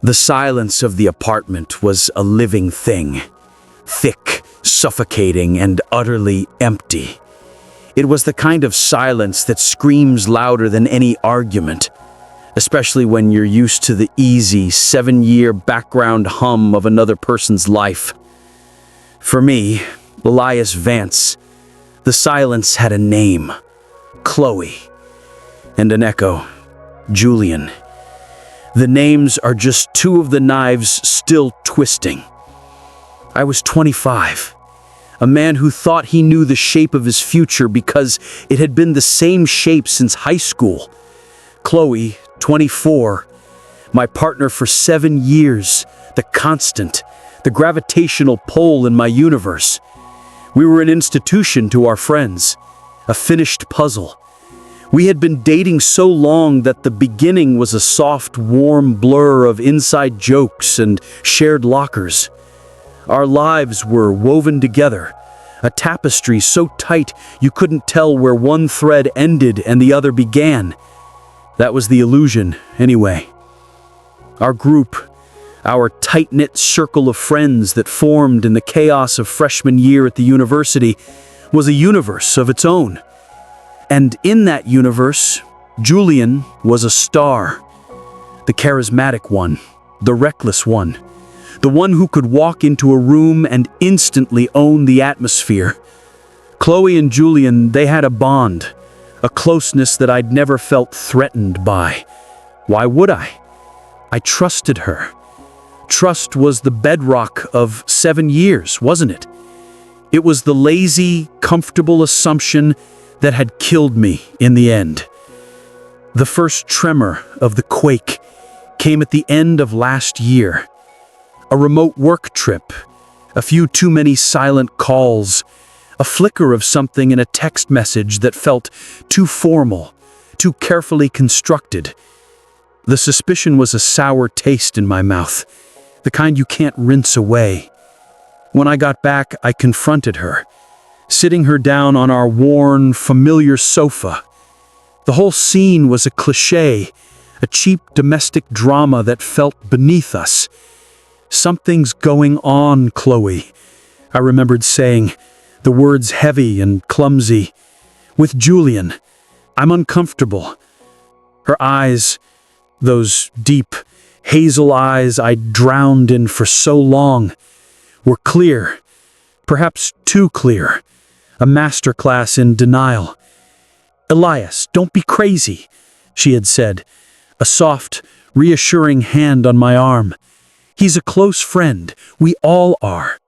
The silence of the apartment was a living thing, thick, suffocating, and utterly empty. It was the kind of silence that screams louder than any argument, especially when you're used to the easy, 7-year background hum of another person's life. For me, Elias Vance, the silence had a name, Chloe, and an echo, Julian. The names are just two of the knives still twisting. I was 25, a man who thought he knew the shape of his future because it had been the same shape since high school. Chloe, 24, my partner for 7 years, the constant, the gravitational pole in my universe. We were an institution to our friends, a finished puzzle. We had been dating so long that the beginning was a soft, warm blur of inside jokes and shared lockers. Our lives were woven together, a tapestry so tight you couldn't tell where one thread ended and the other began. That was the illusion, anyway. Our group, our tight-knit circle of friends that formed in the chaos of freshman year at the university, was a universe of its own. And in that universe, Julian was a star. The charismatic one, the reckless one, the one who could walk into a room and instantly own the atmosphere. Chloe and Julian, they had a bond, a closeness that I'd never felt threatened by. Why would I? I trusted her. Trust was the bedrock of 7 years, wasn't it? It was the lazy, comfortable assumption that had killed me in the end. The first tremor of the quake came at the end of last year. A remote work trip, a few too many silent calls, a flicker of something in a text message that felt too formal, too carefully constructed. The suspicion was a sour taste in my mouth, the kind you can't rinse away. When I got back, I confronted her, sitting her down on our worn, familiar sofa. The whole scene was a cliché, a cheap domestic drama that felt beneath us. "Something's going on, Chloe," I remembered saying, the words heavy and clumsy. "With Julian, I'm uncomfortable." Her eyes, those deep, hazel eyes I'd drowned in for so long, were clear, perhaps too clear. A masterclass in denial. "Elias, don't be crazy," she had said, a soft, reassuring hand on my arm. "He's a close friend. We all are.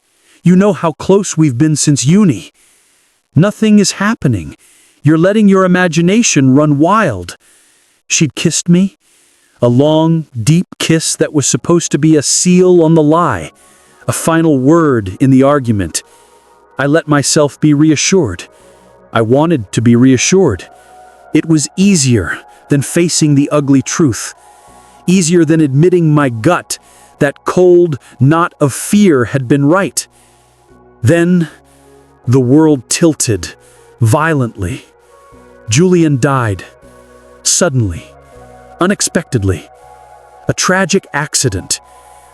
You know how close we've been since uni. Nothing is happening. You're letting your imagination run wild." She'd kissed me, a long, deep kiss that was supposed to be a seal on the lie, a final word in the argument. I let myself be reassured. I wanted to be reassured. It was easier than facing the ugly truth, easier than admitting my gut, that cold knot of fear had been right. Then, the world tilted, violently. Julian died. Suddenly. Unexpectedly. A tragic accident.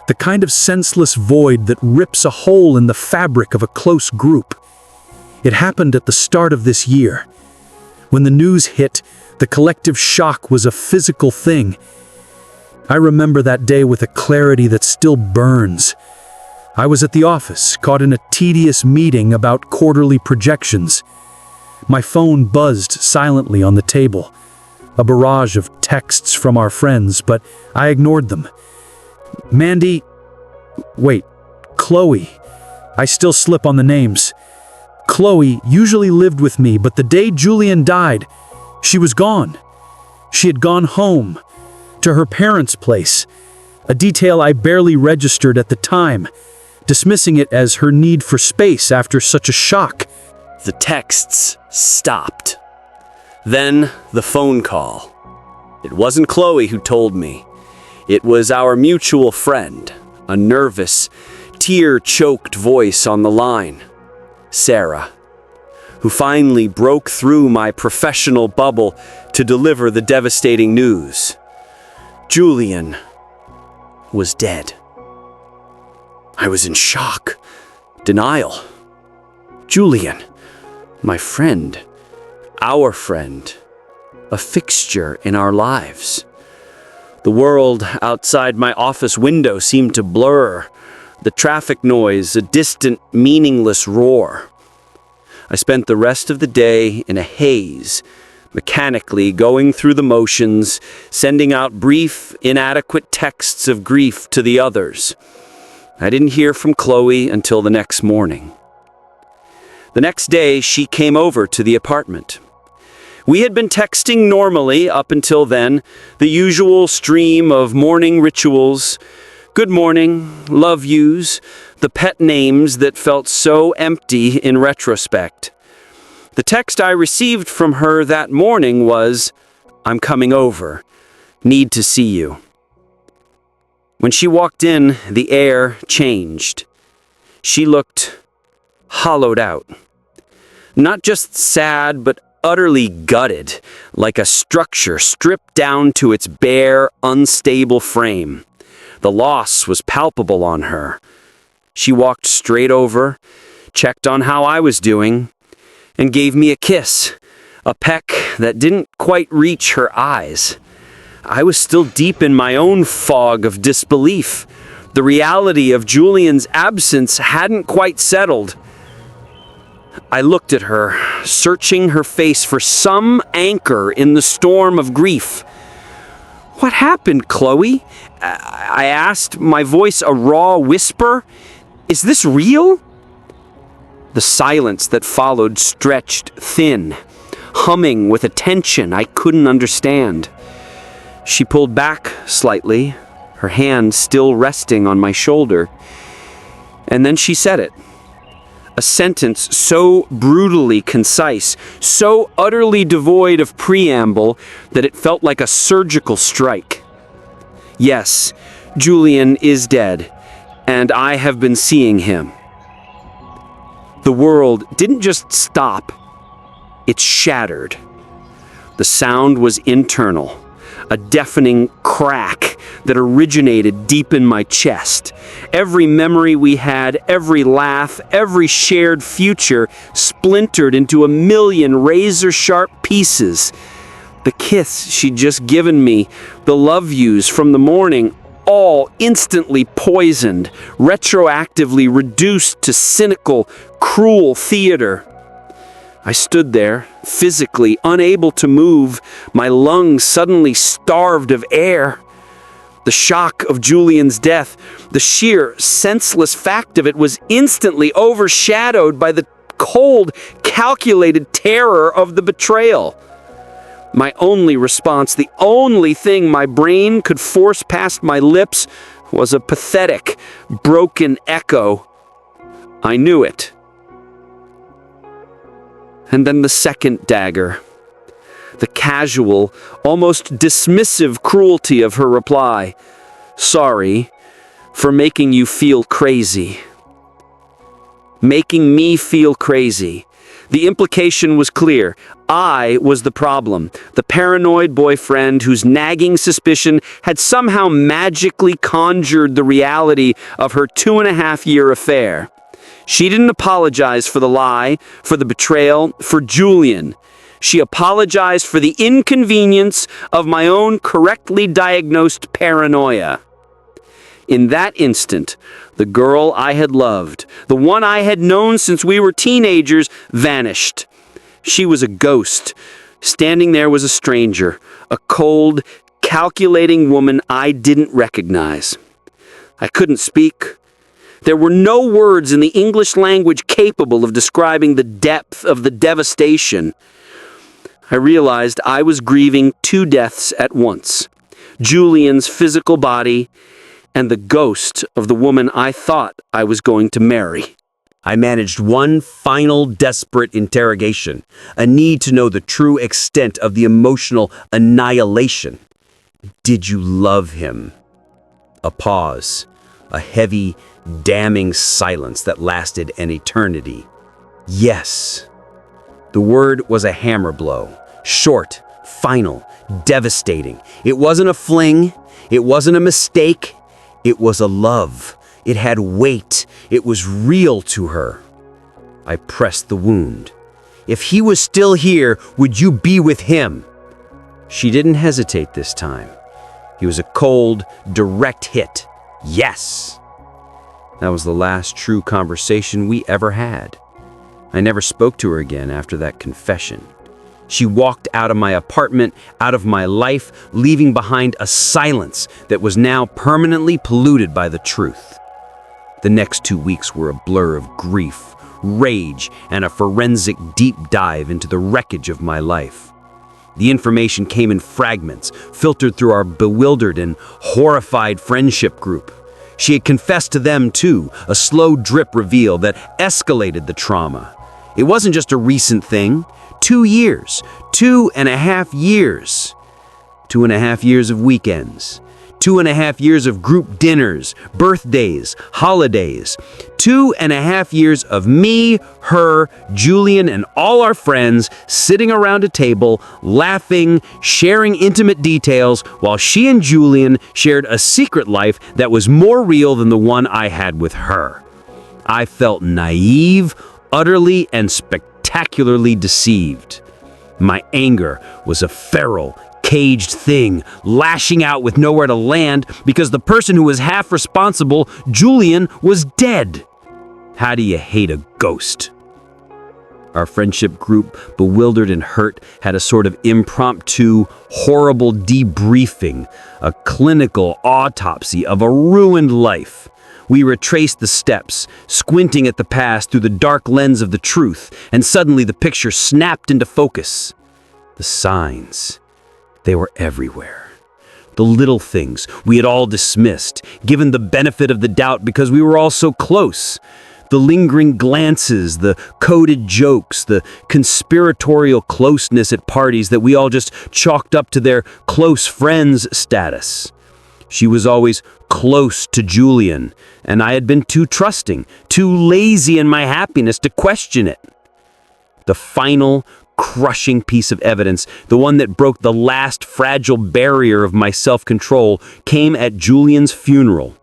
The kind of senseless void that rips a hole in the fabric of a close group. It happened at the start of this year. When the news hit, the collective shock was a physical thing. I remember that day with a clarity that still burns. I was at the office, caught in a tedious meeting about quarterly projections. My phone buzzed silently on the table. A barrage of texts from our friends, but I ignored them. Chloe. I still slip on the names. Chloe usually lived with me, but the day Julian died, she was gone. She had gone home, to her parents' place, a detail I barely registered at the time, dismissing it as her need for space after such a shock. The texts stopped. Then the phone call. It wasn't Chloe who told me. It was our mutual friend, a nervous, tear-choked voice on the line. Sarah, who finally broke through my professional bubble to deliver the devastating news. Julian. was dead. I was in shock, denial. Julian, my friend, our friend, a fixture in our lives. The world outside my office window seemed to blur, the traffic noise a distant, meaningless roar. I spent the rest of the day in a haze, mechanically going through the motions, sending out brief, inadequate texts of grief to the others. I didn't hear from Chloe until the next morning. The next day, she came over to the apartment. We had been texting normally up until then, the usual stream of morning rituals, good morning, love yous, the pet names that felt so empty in retrospect. The text I received from her that morning was, "I'm coming over. Need to see you." When she walked in, the air changed. She looked hollowed out. Not just sad, but utterly gutted, like a structure stripped down to its bare, unstable frame. The loss was palpable on her. She walked straight over, checked on how I was doing, and gave me a kiss, a peck that didn't quite reach her eyes. I was still deep in my own fog of disbelief. The reality of Julian's absence hadn't quite settled. I looked at her, searching her face for some anchor in the storm of grief. "What happened, Chloe?" I asked, my voice a raw whisper. "Is this real?" The silence that followed stretched thin, humming with a tension I couldn't understand. She pulled back slightly, her hand still resting on my shoulder, and then she said it. A sentence so brutally concise, so utterly devoid of preamble that it felt like a surgical strike. "Yes, Julian is dead, and I have been seeing him." The world didn't just stop, it shattered. The sound was internal, a deafening crack that originated deep in my chest. Every memory we had, every laugh, every shared future splintered into a million razor-sharp pieces. The kiss she'd just given me, the love yous from the morning, all instantly poisoned, retroactively reduced to cynical, cruel theater. I stood there, physically unable to move, my lungs suddenly starved of air. The shock of Julian's death, the sheer, senseless fact of it was instantly overshadowed by the cold, calculated terror of the betrayal. My only response, the only thing my brain could force past my lips, was a pathetic, broken echo. I knew it. And then the second dagger. The casual, almost dismissive cruelty of her reply. "Sorry for making you feel crazy." Making me feel crazy. The implication was clear. I was the problem, the paranoid boyfriend whose nagging suspicion had somehow magically conjured the reality of her 2.5-year affair. She didn't apologize for the lie, for the betrayal, for Julian. She apologized for the inconvenience of my own correctly diagnosed paranoia. In that instant, the girl I had loved, the one I had known since we were teenagers, vanished. She was a ghost. Standing there was a stranger, a cold, calculating woman I didn't recognize. I couldn't speak. There were no words in the English language capable of describing the depth of the devastation. I realized I was grieving two deaths at once: Julian's physical body and the ghost of the woman I thought I was going to marry. I managed one final desperate interrogation, a need to know the true extent of the emotional annihilation. Did you love him? A pause, a heavy, damning silence that lasted an eternity. Yes. The word was a hammer blow, short, final, devastating. It wasn't a fling, it wasn't a mistake, It was a love. It had weight. It was real to her. I pressed the wound. If he was still here, would you be with him? She didn't hesitate this time. He was a cold, direct hit. Yes. That was the last true conversation we ever had. I never spoke to her again after that confession. She walked out of my apartment, out of my life, leaving behind a silence that was now permanently polluted by the truth. The next 2 weeks were a blur of grief, rage, and a forensic deep dive into the wreckage of my life. The information came in fragments, filtered through our bewildered and horrified friendship group. She had confessed to them too, a slow drip reveal that escalated the trauma. It wasn't just a recent thing. 2 years, 2.5 years. 2.5 years of weekends. 2.5 years of group dinners, birthdays, holidays. 2.5 years of me, her, Julian, and all our friends sitting around a table, laughing, sharing intimate details, while she and Julian shared a secret life that was more real than the one I had with her. I felt naive, utterly and spectacularly deceived. My anger was a feral, caged thing, lashing out with nowhere to land because the person who was half responsible, Julian, was dead. How do you hate a ghost? Our friendship group, bewildered and hurt, had a sort of impromptu, horrible debriefing, a clinical autopsy of a ruined life. We retraced the steps, squinting at the past through the dark lens of the truth, and suddenly the picture snapped into focus. The signs. They were everywhere. The little things we had all dismissed, given the benefit of the doubt because we were all so close. The lingering glances, the coded jokes, the conspiratorial closeness at parties that we all just chalked up to their close friends status. She was always close to Julian, and I had been too trusting, too lazy in my happiness to question it. The final, crushing piece of evidence, the one that broke the last fragile barrier of my self-control, came at Julian's funeral.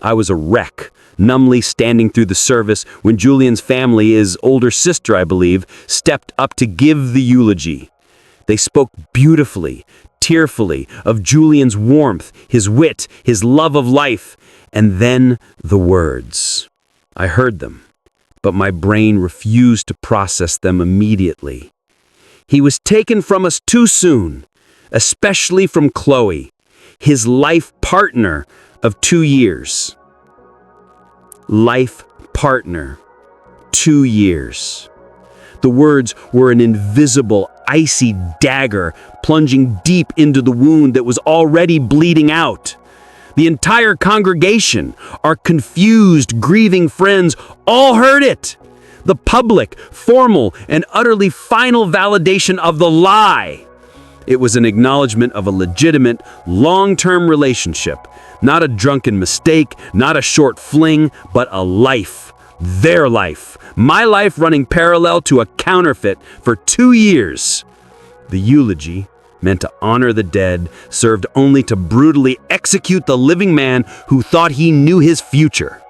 I was a wreck, numbly standing through the service when Julian's family, his older sister, I believe, stepped up to give the eulogy. They spoke beautifully, tearfully, of Julian's warmth, his wit, his love of life, and then the words. I heard them, but my brain refused to process them immediately. He was taken from us too soon, especially from Chloe, his life partner of 2 years. Life partner, 2 years. The words were an invisible, icy dagger plunging deep into the wound that was already bleeding out. The entire congregation, our confused, grieving friends, all heard it. The public, formal, and utterly final validation of the lie. It was an acknowledgement of a legitimate, long-term relationship. Not a drunken mistake, not a short fling, but a life. Their life. My life running parallel to a counterfeit for 2 years. The eulogy, meant to honor the dead, served only to brutally execute the living man who thought he knew his future.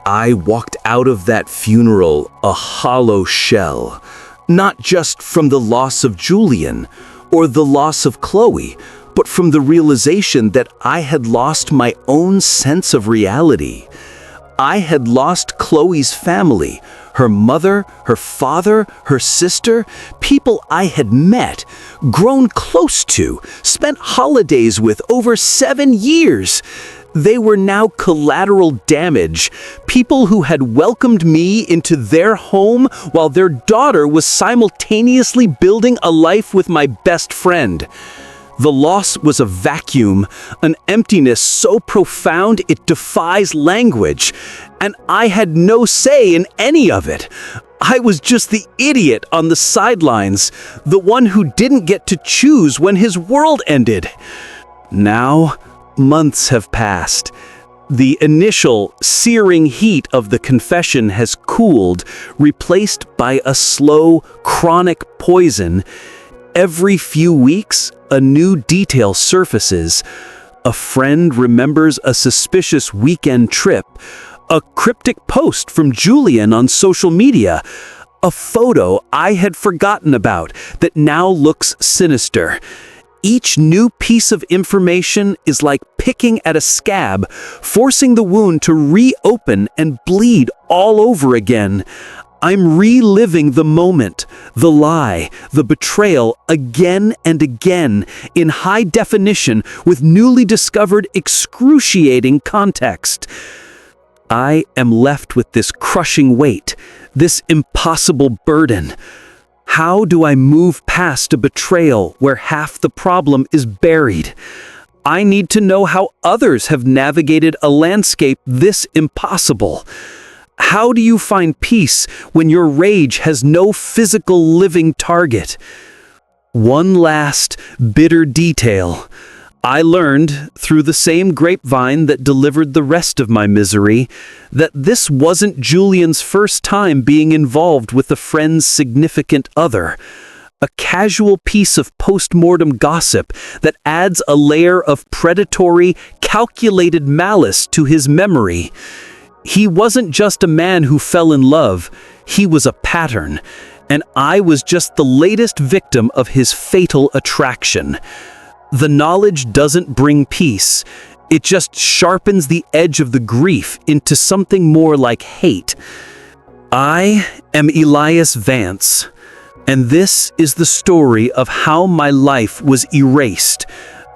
I walked out of that funeral a hollow shell, not just from the loss of Julian or the loss of Chloe, but from the realization that I had lost my own sense of reality. I had lost Chloe's family, her mother, her father, her sister, people I had met, grown close to, spent holidays with over 7 years. They were now collateral damage, people who had welcomed me into their home while their daughter was simultaneously building a life with my best friend. The loss was a vacuum, an emptiness so profound it defies language, and I had no say in any of it. I was just the idiot on the sidelines, the one who didn't get to choose when his world ended. Now, months have passed. The initial searing heat of the confession has cooled, replaced by a slow, chronic poison. Every few weeks, a new detail surfaces. A friend remembers a suspicious weekend trip, a cryptic post from Julian on social media, a photo I had forgotten about that now looks sinister. Each new piece of information is like picking at a scab, forcing the wound to reopen and bleed all over again. I'm reliving the moment, the lie, the betrayal again and again in high definition with newly discovered excruciating context. I am left with this crushing weight, this impossible burden. How do I move past a betrayal where half the problem is buried? I need to know how others have navigated a landscape this impossible. How do you find peace when your rage has no physical living target? One last bitter detail. I learned, through the same grapevine that delivered the rest of my misery, that this wasn't Julian's first time being involved with a friend's significant other. A casual piece of post-mortem gossip that adds a layer of predatory, calculated malice to his memory. He wasn't just a man who fell in love, he was a pattern, and I was just the latest victim of his fatal attraction. The knowledge doesn't bring peace, it just sharpens the edge of the grief into something more like hate. I am Elias Vance, and this is the story of how my life was erased.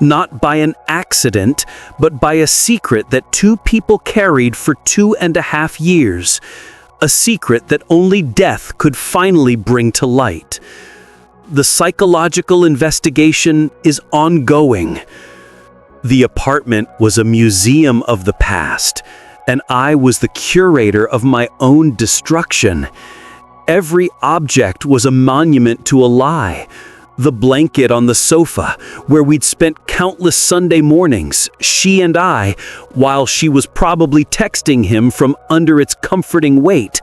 Not by an accident, but by a secret that two people carried for 2.5 years. A secret that only death could finally bring to light. The psychological investigation is ongoing. The apartment was a museum of the past, and I was the curator of my own destruction. Every object was a monument to a lie. The blanket on the sofa, where we'd spent countless Sunday mornings, she and I, while she was probably texting him from under its comforting weight.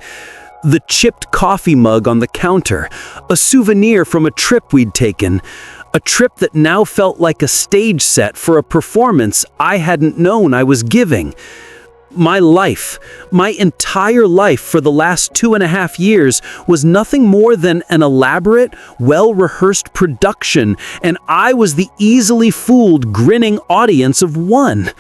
The chipped coffee mug on the counter, a souvenir from a trip we'd taken, a trip that now felt like a stage set for a performance I hadn't known I was giving. My life, my entire life for the last 2.5 years was nothing more than an elaborate, well-rehearsed production, and I was the easily fooled, grinning audience of one.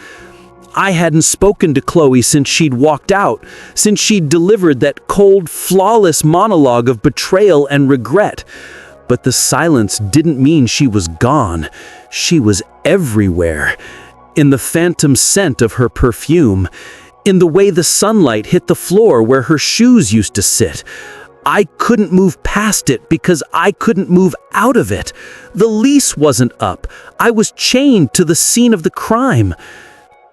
I hadn't spoken to Chloe since she'd walked out, since she'd delivered that cold, flawless monologue of betrayal and regret. But the silence didn't mean she was gone. She was everywhere. In the phantom scent of her perfume, in the way the sunlight hit the floor where her shoes used to sit. I couldn't move past it because I couldn't move out of it. The lease wasn't up. I was chained to the scene of the crime.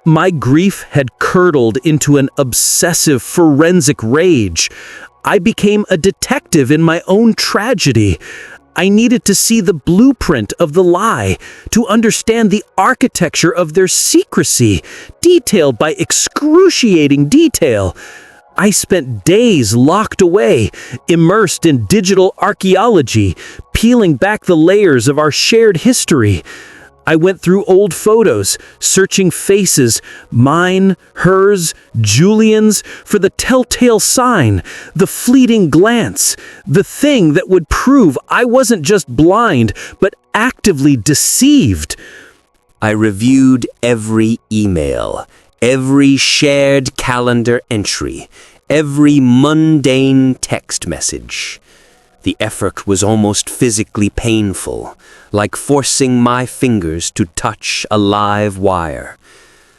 My grief had curdled into an obsessive forensic rage. I became a detective in my own tragedy. I needed to see the blueprint of the lie, to understand the architecture of their secrecy, detailed by excruciating detail. I spent days locked away, immersed in digital archaeology, peeling back the layers of our shared history. I went through old photos, searching faces, mine, hers, Julian's, for the telltale sign, the fleeting glance, the thing that would prove I wasn't just blind, but actively deceived. I reviewed every email, every shared calendar entry, every mundane text message. The effort was almost physically painful, like forcing my fingers to touch a live wire.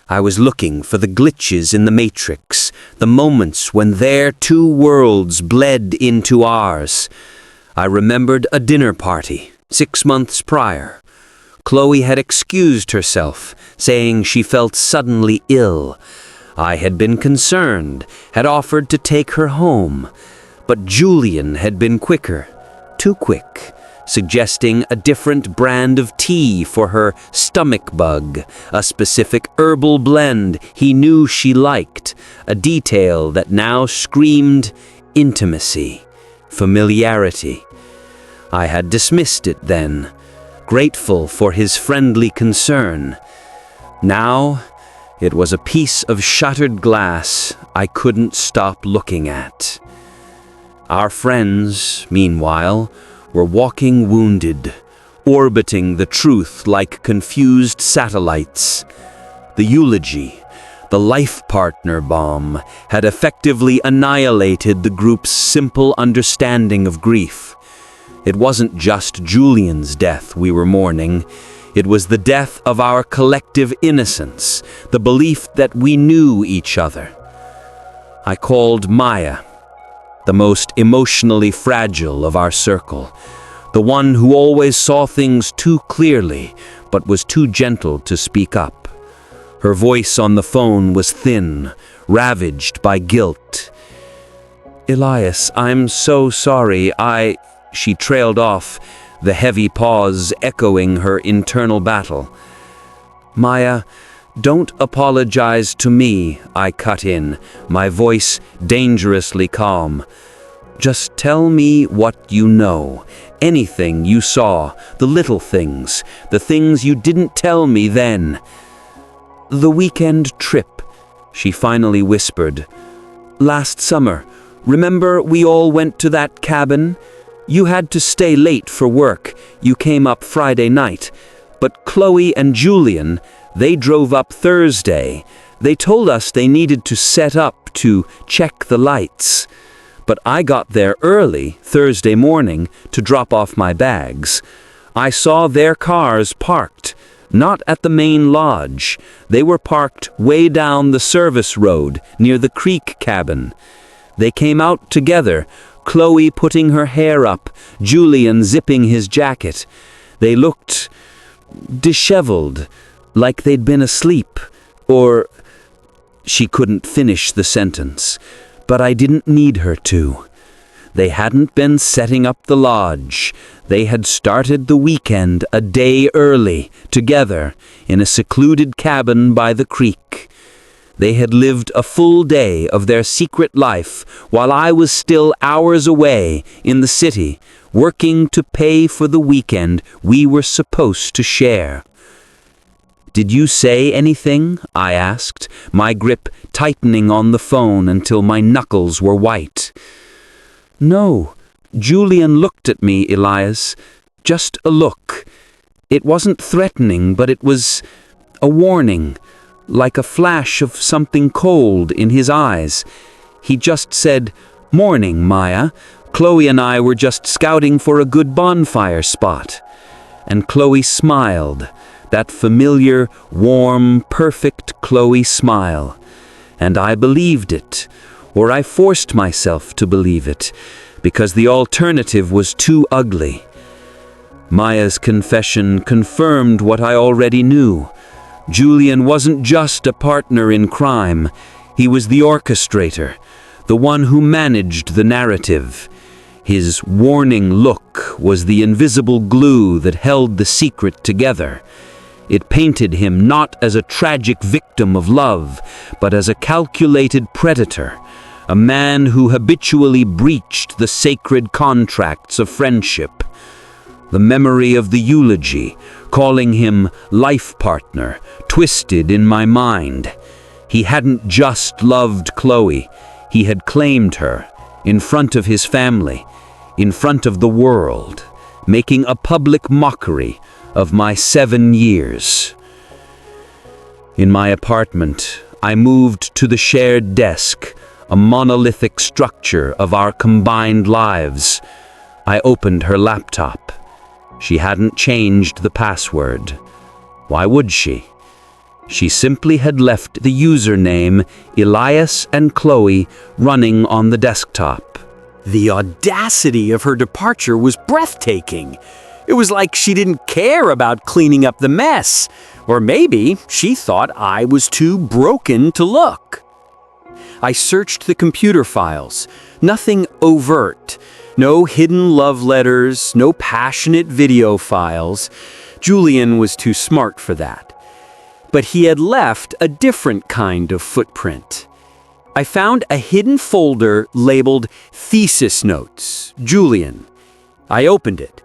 I was looking for the glitches in the matrix, the moments when their two worlds bled into ours. I remembered a dinner party 6 months prior. Chloe had excused herself, saying she felt suddenly ill. I had been concerned, had offered to take her home. But Julian had been quicker, too quick, suggesting a different brand of tea for her stomach bug, a specific herbal blend he knew she liked, a detail that now screamed intimacy, familiarity. I had dismissed it then, grateful for his friendly concern. Now, it was a piece of shattered glass I couldn't stop looking at. Our friends, meanwhile, were walking wounded, orbiting the truth like confused satellites. The eulogy, the life partner bomb, had effectively annihilated the group's simple understanding of grief. It wasn't just Julian's death we were mourning. It was the death of our collective innocence, the belief that we knew each other. I called Maya, the most emotionally fragile of our circle, the one who always saw things too clearly but was too gentle to speak up. Her voice on the phone was thin, ravaged by guilt. "Elias, I'm so sorry. She trailed off, the heavy pause echoing her internal battle. "Maya, don't apologize to me," I cut in, my voice dangerously calm. "Just tell me what you know. Anything you saw, the little things, the things you didn't tell me then." "The weekend trip," she finally whispered. "Last summer, remember we all went to that cabin? You had to stay late for work. You came up Friday night. But Chloe and Julian, they drove up Thursday. They told us they needed to set up to check the lights. But I got there early Thursday morning to drop off my bags. I saw their cars parked, not at the main lodge. They were parked way down the service road near the creek cabin. They came out together, Chloe putting her hair up, Julian zipping his jacket. They looked disheveled, like they'd been asleep, or..." She couldn't finish the sentence, but I didn't need her to. They hadn't been setting up the lodge. They had started the weekend a day early, together, in a secluded cabin by the creek. They had lived a full day of their secret life while I was still hours away in the city, working to pay for the weekend we were supposed to share. "Did you say anything?" I asked, my grip tightening on the phone until my knuckles were white. "No." Julian looked at me, Elias. Just a look. It wasn't threatening, but it was a warning, like a flash of something cold in his eyes. He just said, "Morning, Maya. Chloe and I were just scouting for a good bonfire spot." And Chloe smiled, that familiar, warm, perfect Chloe smile. And I believed it, or I forced myself to believe it, because the alternative was too ugly. Maya's confession confirmed what I already knew. Julian wasn't just a partner in crime. He was the orchestrator, the one who managed the narrative. His warning look was the invisible glue that held the secret together. It painted him not as a tragic victim of love, but as a calculated predator, a man who habitually breached the sacred contracts of friendship. The memory of the eulogy, calling him life partner, twisted in my mind. He hadn't just loved Chloe, he had claimed her, in front of his family, in front of the world, making a public mockery of my 7 years. In my apartment, I moved to the shared desk, a monolithic structure of our combined lives. I opened her laptop. She hadn't changed the password. Why would she? She simply had left the username Elias and Chloe running on the desktop. The audacity of her departure was breathtaking. It was like she didn't care about cleaning up the mess. Or maybe she thought I was too broken to look. I searched the computer files. Nothing overt. No hidden love letters, no passionate video files. Julian was too smart for that. But he had left a different kind of footprint. I found a hidden folder labeled Thesis Notes, Julian. I opened it.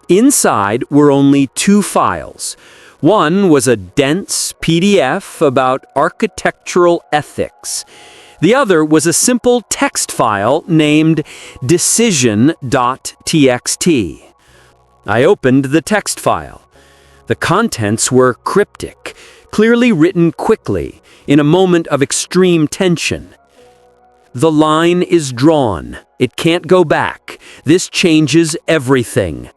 Inside were only 2 files. One was a dense PDF about architectural ethics. The other was a simple text file named decision.txt. I opened the text file. The contents were cryptic, clearly written quickly, in a moment of extreme tension. The line is drawn. It can't go back. This changes everything.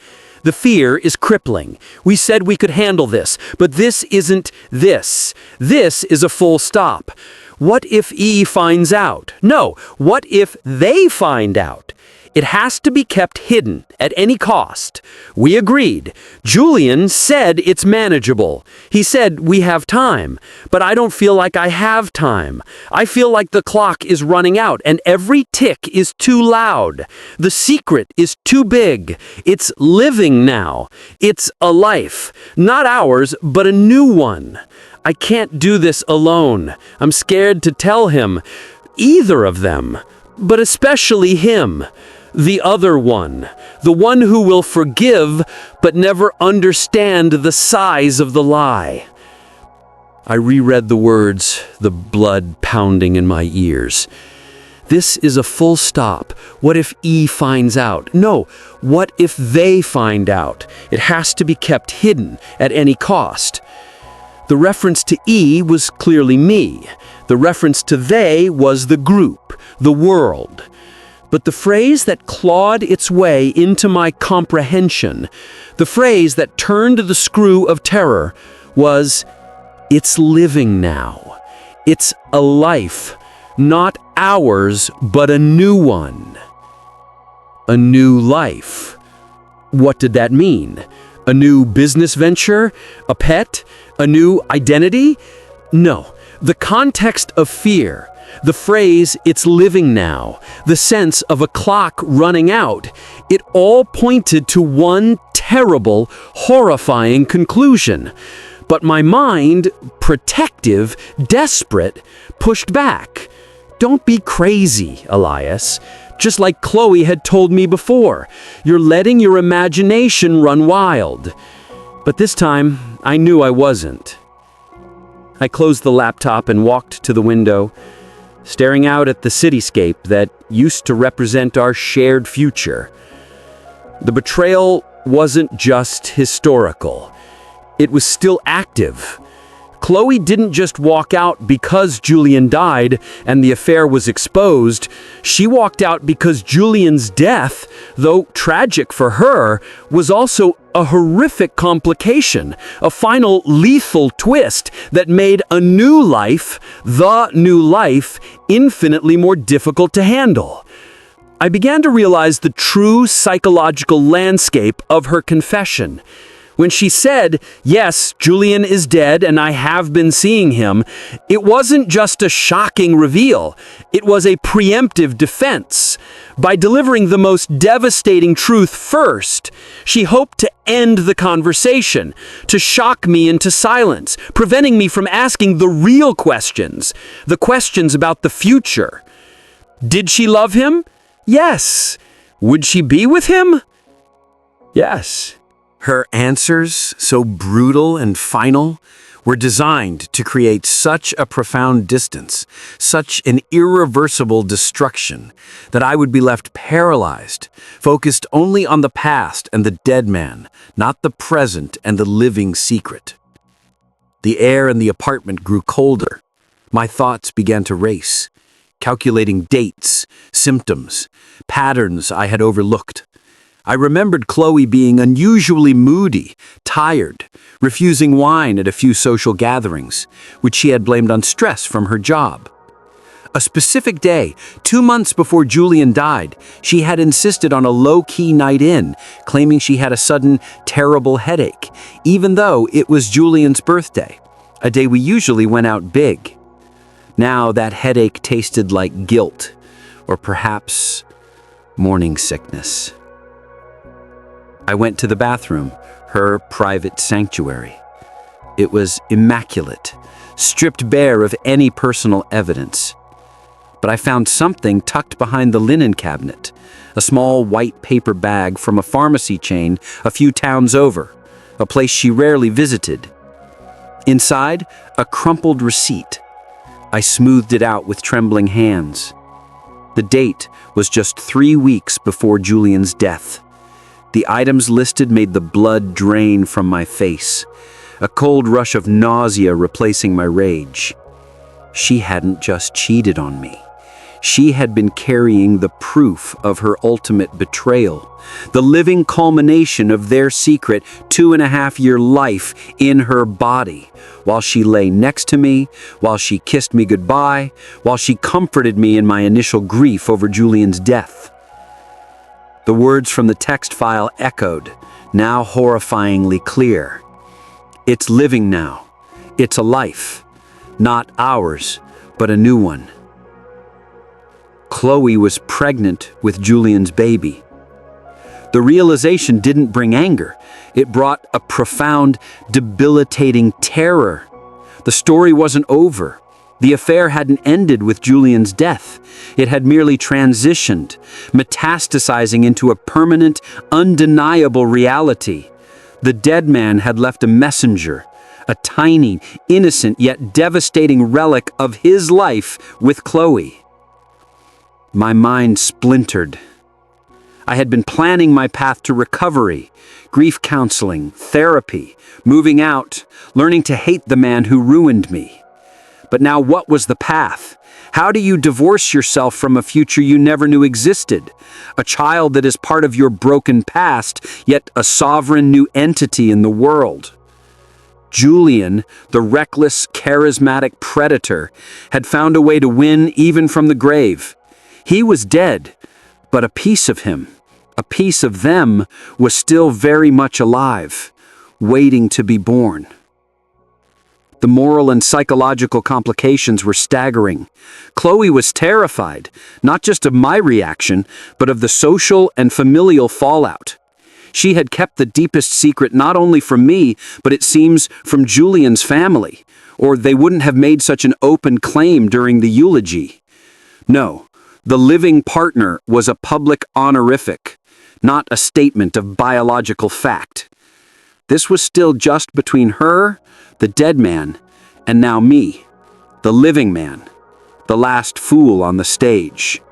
The fear is crippling. We said we could handle this, but this isn't this. This is a full stop. What if E finds out? No, what if they find out? It has to be kept hidden at any cost. We agreed. Julian said it's manageable. He said we have time, but I don't feel like I have time. I feel like the clock is running out and every tick is too loud. The secret is too big. It's living now. It's a life. Not ours, but a new one. I can't do this alone. I'm scared to tell him. Either of them, but especially him. The other one, the one who will forgive but never understand the size of the lie. I reread the words, the blood pounding in my ears. This is a full stop. What if E finds out? No, what if they find out? It has to be kept hidden at any cost. The reference to E was clearly me. The reference to they was the group, the world. But the phrase that clawed its way into my comprehension, the phrase that turned the screw of terror, was, it's living now. It's a life, not ours, but a new one. A new life. What did that mean? A new business venture? A pet? A new identity? No. The context of fear, the phrase, it's living now, the sense of a clock running out, it all pointed to one terrible, horrifying conclusion. But my mind, protective, desperate, pushed back. Don't be crazy, Elias. Just like Chloe had told me before, you're letting your imagination run wild. But this time, I knew I wasn't. I closed the laptop and walked to the window, staring out at the cityscape that used to represent our shared future. The betrayal wasn't just historical. It was still active. Chloe didn't just walk out because Julian died and the affair was exposed. She walked out because Julian's death, though tragic for her, was also a horrific complication, a final lethal twist that made a new life, the new life, infinitely more difficult to handle. I began to realize the true psychological landscape of her confession. When she said, yes, Julian is dead and I have been seeing him, it wasn't just a shocking reveal. It was a preemptive defense. By delivering the most devastating truth first, she hoped to end the conversation, to shock me into silence, preventing me from asking the real questions, the questions about the future. Did she love him? Yes. Would she be with him? Yes. Her answers, so brutal and final, were designed to create such a profound distance, such an irreversible destruction, that I would be left paralyzed, focused only on the past and the dead man, not the present and the living secret. The air in the apartment grew colder. My thoughts began to race, calculating dates, symptoms, patterns I had overlooked. I remembered Chloe being unusually moody, tired, refusing wine at a few social gatherings, which she had blamed on stress from her job. A specific day, 2 months before Julian died, she had insisted on a low-key night in, claiming she had a sudden, terrible headache, even though it was Julian's birthday, a day we usually went out big. Now that headache tasted like guilt, or perhaps morning sickness. I went to the bathroom, her private sanctuary. It was immaculate, stripped bare of any personal evidence. But I found something tucked behind the linen cabinet, a small white paper bag from a pharmacy chain a few towns over, a place she rarely visited. Inside, a crumpled receipt. I smoothed it out with trembling hands. The date was just 3 weeks before Julian's death. The items listed made the blood drain from my face, a cold rush of nausea replacing my rage. She hadn't just cheated on me. She had been carrying the proof of her ultimate betrayal, the living culmination of their secret 2.5-year life in her body, while she lay next to me, while she kissed me goodbye, while she comforted me in my initial grief over Julian's death. The words from the text file echoed, now horrifyingly clear. It's living now. It's a life. Not ours, but a new one. Chloe was pregnant with Julian's baby. The realization didn't bring anger. It brought a profound, debilitating terror. The story wasn't over. The affair hadn't ended with Julian's death. It had merely transitioned, metastasizing into a permanent, undeniable reality. The dead man had left a messenger, a tiny, innocent yet devastating relic of his life with Chloe. My mind splintered. I had been planning my path to recovery, grief counseling, therapy, moving out, learning to hate the man who ruined me. But now what was the path? How do you divorce yourself from a future you never knew existed? A child that is part of your broken past, yet a sovereign new entity in the world. Julian, the reckless, charismatic predator, had found a way to win even from the grave. He was dead, but a piece of him, a piece of them, was still very much alive, waiting to be born. The moral and psychological complications were staggering. Chloe was terrified, not just of my reaction, but of the social and familial fallout. She had kept the deepest secret not only from me, but it seems from Julian's family, or they wouldn't have made such an open claim during the eulogy. No, the living partner was a public honorific, not a statement of biological fact. This was still just between her, the dead man, and now me, the living man, the last fool on the stage.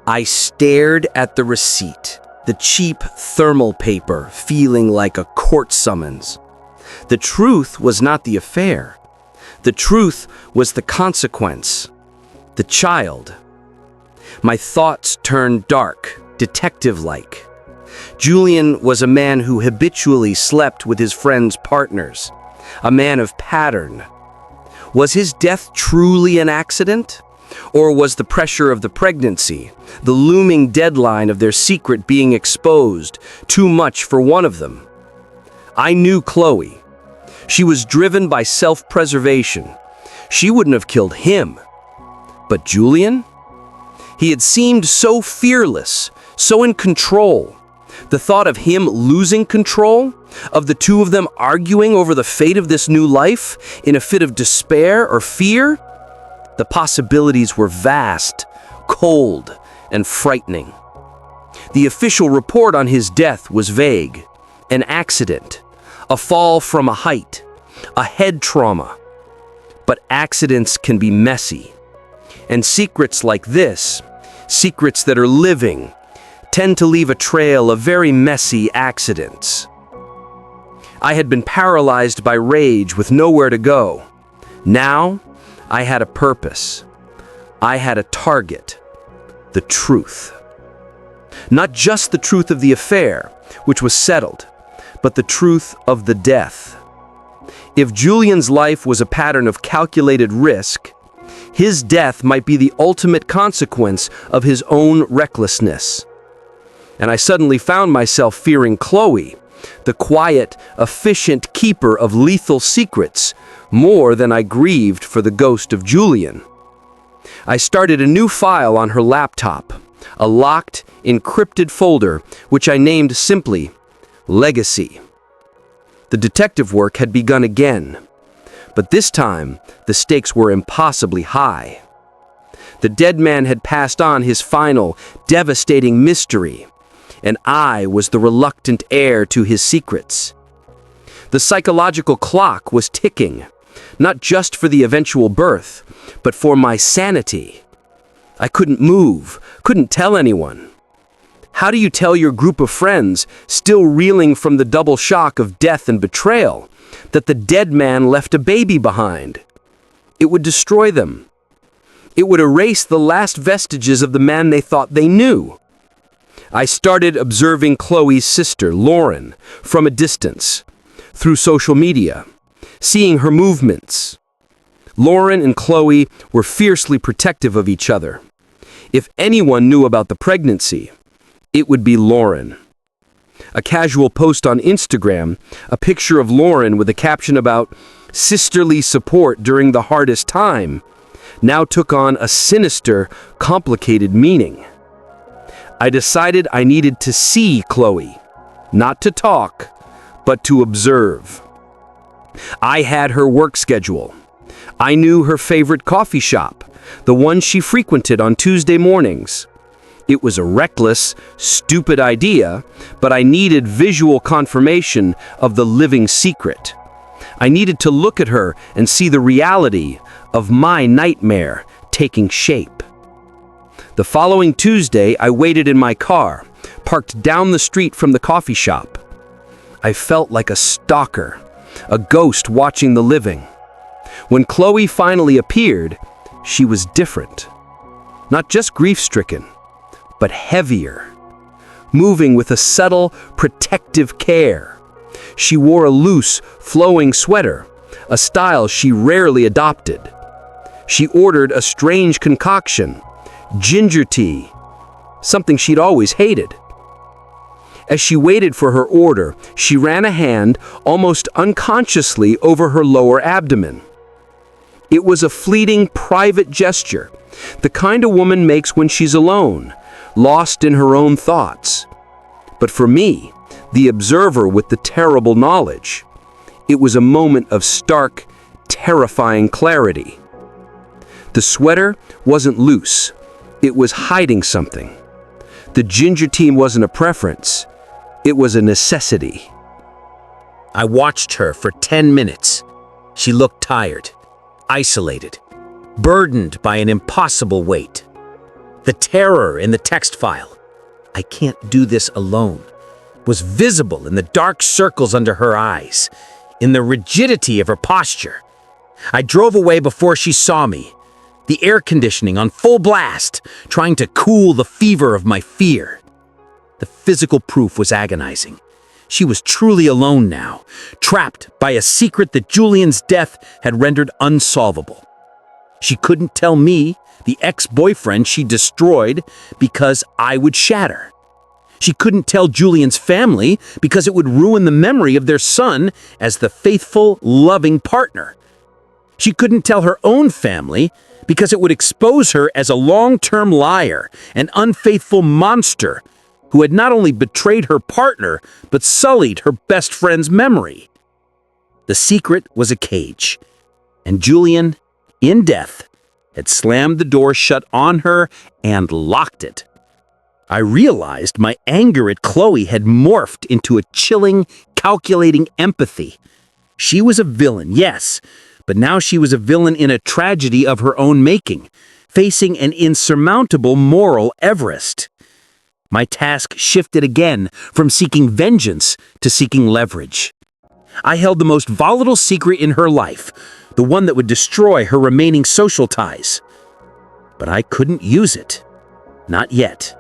I stared at the receipt, the cheap thermal paper feeling like a court summons. The truth was not the affair. The truth was the consequence, the child. My thoughts turned dark, detective-like. Julian was a man who habitually slept with his friends' partners, a man of pattern. Was his death truly an accident? Or was the pressure of the pregnancy, the looming deadline of their secret being exposed, too much for one of them? I knew Chloe. She was driven by self-preservation. She wouldn't have killed him. But Julian? He had seemed so fearless, so in control. The thought of him losing control, of the two of them arguing over the fate of this new life in a fit of despair or fear, the possibilities were vast, cold, and frightening. The official report on his death was vague. An accident, a fall from a height, a head trauma. But accidents can be messy. And secrets like this, secrets that are living, tend to leave a trail of very messy accidents. I had been paralyzed by rage with nowhere to go. Now, I had a purpose. I had a target. The truth. Not just the truth of the affair, which was settled, but the truth of the death. If Julian's life was a pattern of calculated risk, his death might be the ultimate consequence of his own recklessness. And I suddenly found myself fearing Chloe, the quiet, efficient keeper of lethal secrets, more than I grieved for the ghost of Julian. I started a new file on her laptop, a locked, encrypted folder, which I named simply Legacy. The detective work had begun again, but this time the stakes were impossibly high. The dead man had passed on his final, devastating mystery, and I was the reluctant heir to his secrets. The psychological clock was ticking, not just for the eventual birth, but for my sanity. I couldn't move, couldn't tell anyone. How do you tell your group of friends, still reeling from the double shock of death and betrayal, that the dead man left a baby behind? It would destroy them. It would erase the last vestiges of the man they thought they knew. I started observing Chloe's sister, Lauren, from a distance, through social media, seeing her movements. Lauren and Chloe were fiercely protective of each other. If anyone knew about the pregnancy, it would be Lauren. A casual post on Instagram, a picture of Lauren with a caption about sisterly support during the hardest time, now took on a sinister, complicated meaning. I decided I needed to see Chloe, not to talk, but to observe. I had her work schedule. I knew her favorite coffee shop, the one she frequented on Tuesday mornings. It was a reckless, stupid idea, but I needed visual confirmation of the living secret. I needed to look at her and see the reality of my nightmare taking shape. The following Tuesday, I waited in my car, parked down the street from the coffee shop. I felt like a stalker, a ghost watching the living. When Chloe finally appeared, she was different. Not just grief-stricken, but heavier, moving with a subtle, protective care. She wore a loose, flowing sweater, a style she rarely adopted. She ordered a strange concoction, ginger tea, something she'd always hated. As she waited for her order, she ran a hand almost unconsciously over her lower abdomen. It was a fleeting, private gesture, the kind a woman makes when she's alone, lost in her own thoughts. But for me, the observer with the terrible knowledge, it was a moment of stark, terrifying clarity. The sweater wasn't loose. It was hiding something. The ginger tea wasn't a preference. It was a necessity. I watched her for 10 minutes. She looked tired, isolated, burdened by an impossible weight. The terror in the text file, "I can't do this alone," was visible in the dark circles under her eyes, in the rigidity of her posture. I drove away before she saw me, the air conditioning on full blast, trying to cool the fever of my fear. The physical proof was agonizing. She was truly alone now, trapped by a secret that Julian's death had rendered unsolvable. She couldn't tell me, the ex-boyfriend she destroyed, because I would shatter. She couldn't tell Julian's family because it would ruin the memory of their son as the faithful, loving partner. She couldn't tell her own family because it would expose her as a long-term liar, an unfaithful monster who had not only betrayed her partner, but sullied her best friend's memory. The secret was a cage, and Julian, in death, had slammed the door shut on her and locked it. I realized my anger at Chloe had morphed into a chilling, calculating empathy. She was a villain, yes, but now she was a villain in a tragedy of her own making, facing an insurmountable moral Everest. My task shifted again from seeking vengeance to seeking leverage. I held the most volatile secret in her life, the one that would destroy her remaining social ties. But I couldn't use it. Not yet.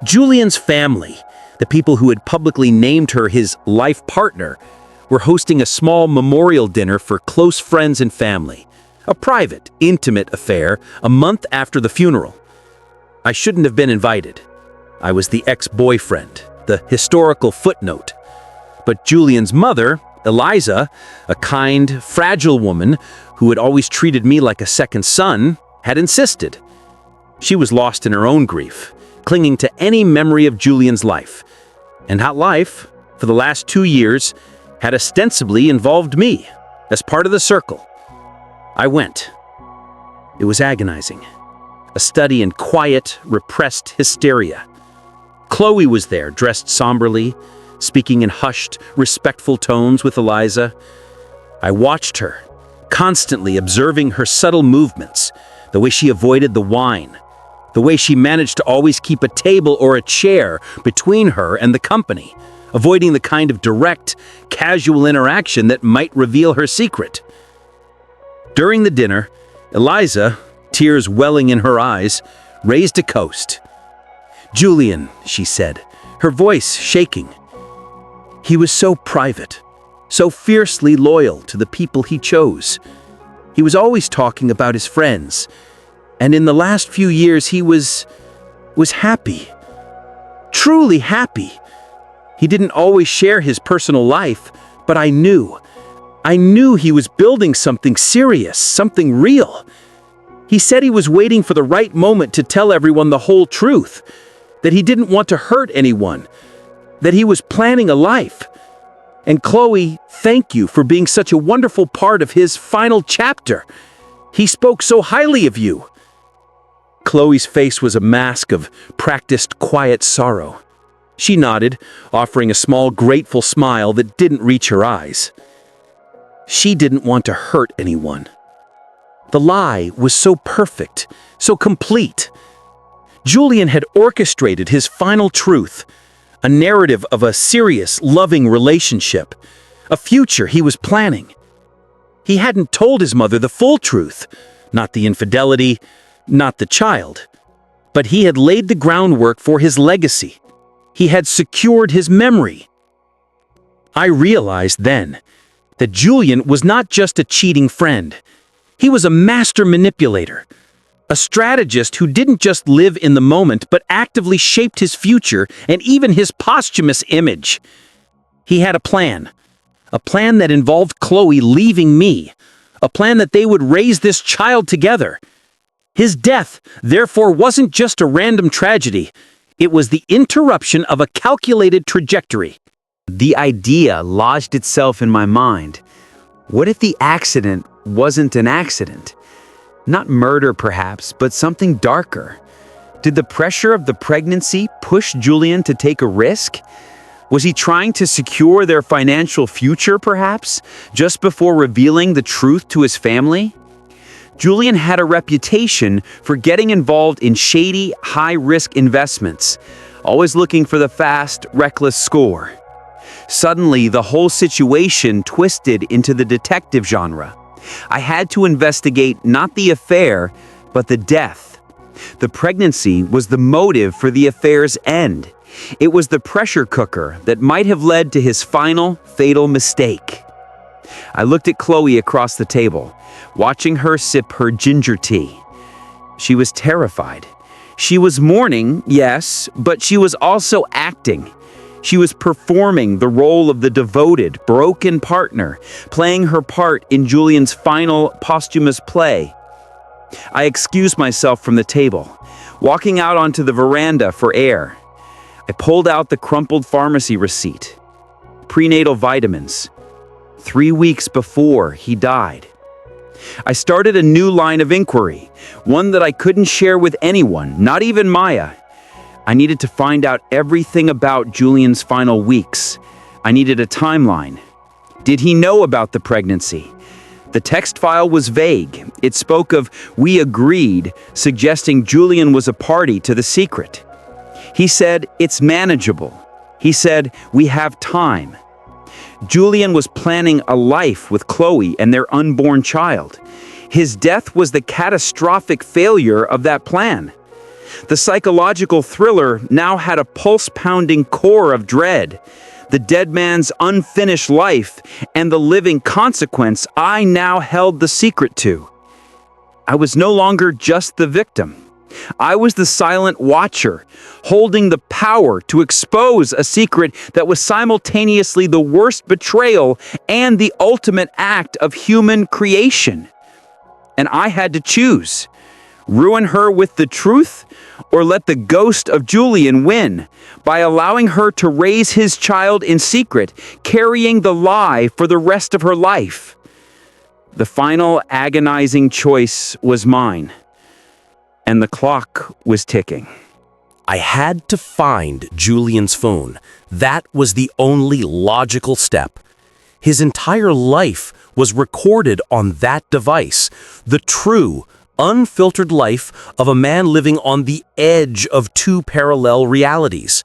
Julian's family, the people who had publicly named her his life partner, were hosting a small memorial dinner for close friends and family, a private, intimate affair a month after the funeral. I shouldn't have been invited. I was the ex-boyfriend, the historical footnote. But Julian's mother, Eliza, a kind, fragile woman who had always treated me like a second son, had insisted. She was lost in her own grief, clinging to any memory of Julian's life. And that life, for the last 2 years, had ostensibly involved me, as part of the circle. I went. It was agonizing. A study in quiet, repressed hysteria. Chloe was there, dressed somberly, speaking in hushed, respectful tones with Eliza. I watched her, constantly observing her subtle movements, the way she avoided the wine, the way she managed to always keep a table or a chair between her and the company, avoiding the kind of direct, casual interaction that might reveal her secret. During the dinner, Eliza, tears welling in her eyes, raised a toast. "Julian," she said, her voice shaking. "He was so private, so fiercely loyal to the people he chose. He was always talking about his friends, and in the last few years he was happy, truly happy. He didn't always share his personal life, but I knew he was building something serious, something real. He said he was waiting for the right moment to tell everyone the whole truth, that he didn't want to hurt anyone, that he was planning a life. And Chloe, thank you for being such a wonderful part of his final chapter. He spoke so highly of you." Chloe's face was a mask of practiced quiet sorrow. She nodded, offering a small grateful smile that didn't reach her eyes. She didn't want to hurt anyone. The lie was so perfect, so complete. Julian had orchestrated his final truth, a narrative of a serious, loving relationship, a future he was planning. He hadn't told his mother the full truth, not the infidelity, not the child, but he had laid the groundwork for his legacy. He had secured his memory. I realized then that Julian was not just a cheating friend. He was a master manipulator, a strategist who didn't just live in the moment but actively shaped his future and even his posthumous image. He had a plan that involved Chloe leaving me, a plan that they would raise this child together. His death, therefore, wasn't just a random tragedy. It was the interruption of a calculated trajectory. The idea lodged itself in my mind. What if the accident wasn't an accident? Not murder, perhaps, but something darker. Did the pressure of the pregnancy push Julian to take a risk? Was he trying to secure their financial future, perhaps, just before revealing the truth to his family? Julian had a reputation for getting involved in shady, high-risk investments, always looking for the fast, reckless score. Suddenly, the whole situation twisted into the detective genre. I had to investigate not the affair, but the death. The pregnancy was the motive for the affair's end. It was the pressure cooker that might have led to his final, fatal mistake. I looked at Chloe across the table, watching her sip her ginger tea. She was terrified. She was mourning, yes, but she was also acting. She was performing the role of the devoted, broken partner, playing her part in Julian's final posthumous play. I excused myself from the table, walking out onto the veranda for air. I pulled out the crumpled pharmacy receipt. Prenatal vitamins. 3 weeks before he died. I started a new line of inquiry, one that I couldn't share with anyone, not even Maya. I needed to find out everything about Julian's final weeks. I needed a timeline. Did he know about the pregnancy? The text file was vague. It spoke of "we agreed," suggesting Julian was a party to the secret. He said, "It's manageable." He said, "We have time." Julian was planning a life with Chloe and their unborn child. His death was the catastrophic failure of that plan. The psychological thriller now had a pulse-pounding core of dread. The dead man's unfinished life and the living consequence I now held the secret to. I was no longer just the victim. I was the silent watcher, holding the power to expose a secret that was simultaneously the worst betrayal and the ultimate act of human creation. And I had to choose: ruin her with the truth, or let the ghost of Julian win by allowing her to raise his child in secret, carrying the lie for the rest of her life. The final agonizing choice was mine, and the clock was ticking. I had to find Julian's phone. That was the only logical step. His entire life was recorded on that device. The true, unfiltered life of a man living on the edge of two parallel realities.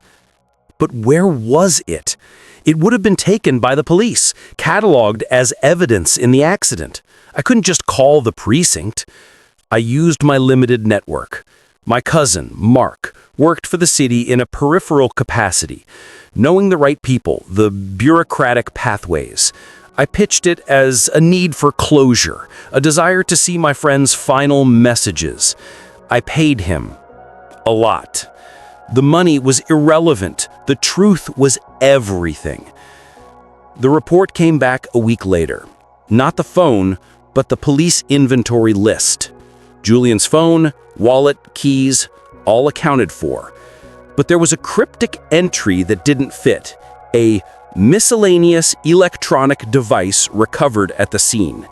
But where was it? It would have been taken by the police, cataloged as evidence in the accident. I couldn't just call the precinct. I used my limited network. My cousin, Mark, worked for the city in a peripheral capacity, knowing the right people, the bureaucratic pathways. I pitched it as a need for closure, a desire to see my friend's final messages. I paid him a lot. The money was irrelevant. The truth was everything. The report came back a week later. Not the phone, but the police inventory list. Julian's phone, wallet, keys, all accounted for. But there was a cryptic entry that didn't fit. A miscellaneous electronic device recovered at the scene.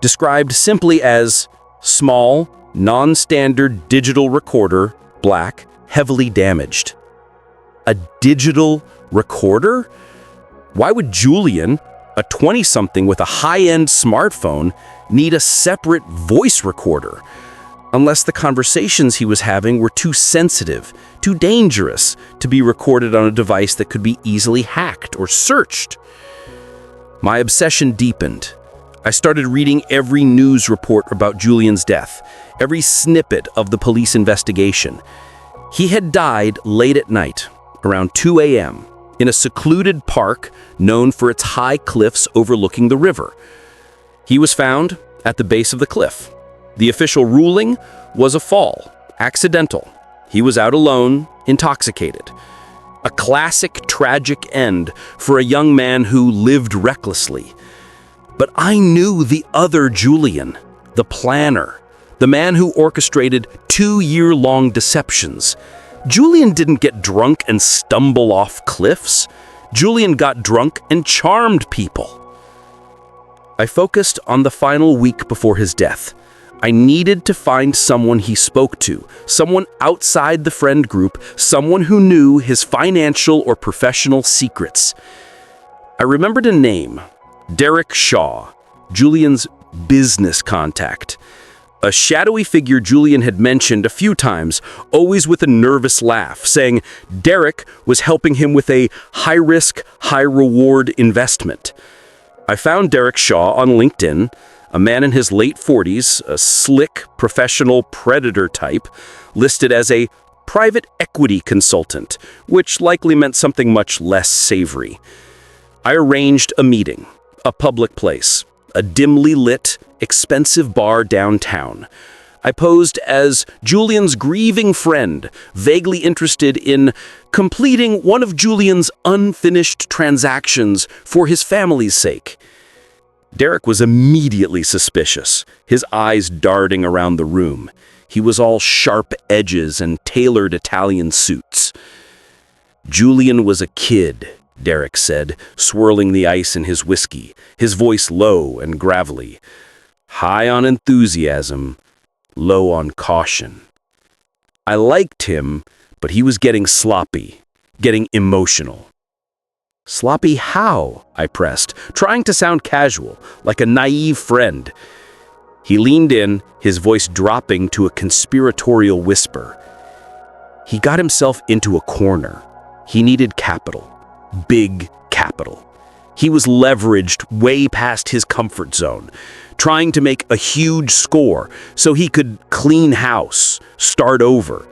Described simply as small, non-standard digital recorder, black, heavily damaged. A digital recorder? Why would Julian, a 20-something with a high-end smartphone, need a separate voice recorder? Unless the conversations he was having were too sensitive, too dangerous to be recorded on a device that could be easily hacked or searched. My obsession deepened. I started reading every news report about Julian's death, every snippet of the police investigation. He had died late at night, around 2 a.m., in a secluded park known for its high cliffs overlooking the river. He was found at the base of the cliff. The official ruling was a fall, accidental. He was out alone, intoxicated. A classic tragic end for a young man who lived recklessly. But I knew the other Julian, the planner, the man who orchestrated 2-year-long deceptions. Julian didn't get drunk and stumble off cliffs. Julian got drunk and charmed people. I focused on the final week before his death. I needed to find someone he spoke to, someone outside the friend group, someone who knew his financial or professional secrets. I remembered a name, Derek Shaw, Julian's business contact. A shadowy figure Julian had mentioned a few times, always with a nervous laugh, saying Derek was helping him with a high-risk, high-reward investment. I found Derek Shaw on LinkedIn, a man in his late 40s, a slick, professional predator type, listed as a private equity consultant, which likely meant something much less savory. I arranged a meeting, a public place, a dimly lit, expensive bar downtown. I posed as Julian's grieving friend, vaguely interested in completing one of Julian's unfinished transactions for his family's sake. Derek was immediately suspicious, his eyes darting around the room. He was all sharp edges and tailored Italian suits. Julian was a kid, Derek said, swirling the ice in his whiskey, his voice low and gravelly. High on enthusiasm, low on caution. I liked him, but he was getting sloppy, getting emotional. Sloppy how? I pressed, trying to sound casual, like a naive friend. He leaned in, his voice dropping to a conspiratorial whisper. He got himself into a corner. He needed capital. Big capital. He was leveraged way past his comfort zone, trying to make a huge score so he could clean house, start over.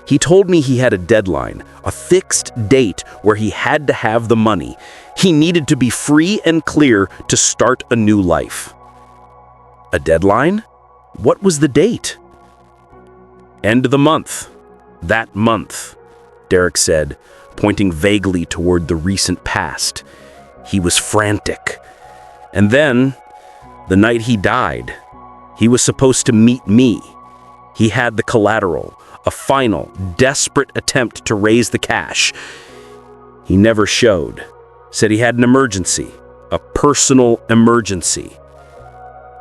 He told me he had a deadline, a fixed date where he had to have the money. He needed to be free and clear to start a new life. A deadline? What was the date? End of the month. That month, Derek said, pointing vaguely toward the recent past. He was frantic. And then, the night he died, he was supposed to meet me. He had the collateral, a final, desperate attempt to raise the cash. He never showed. Said he had an emergency, a personal emergency.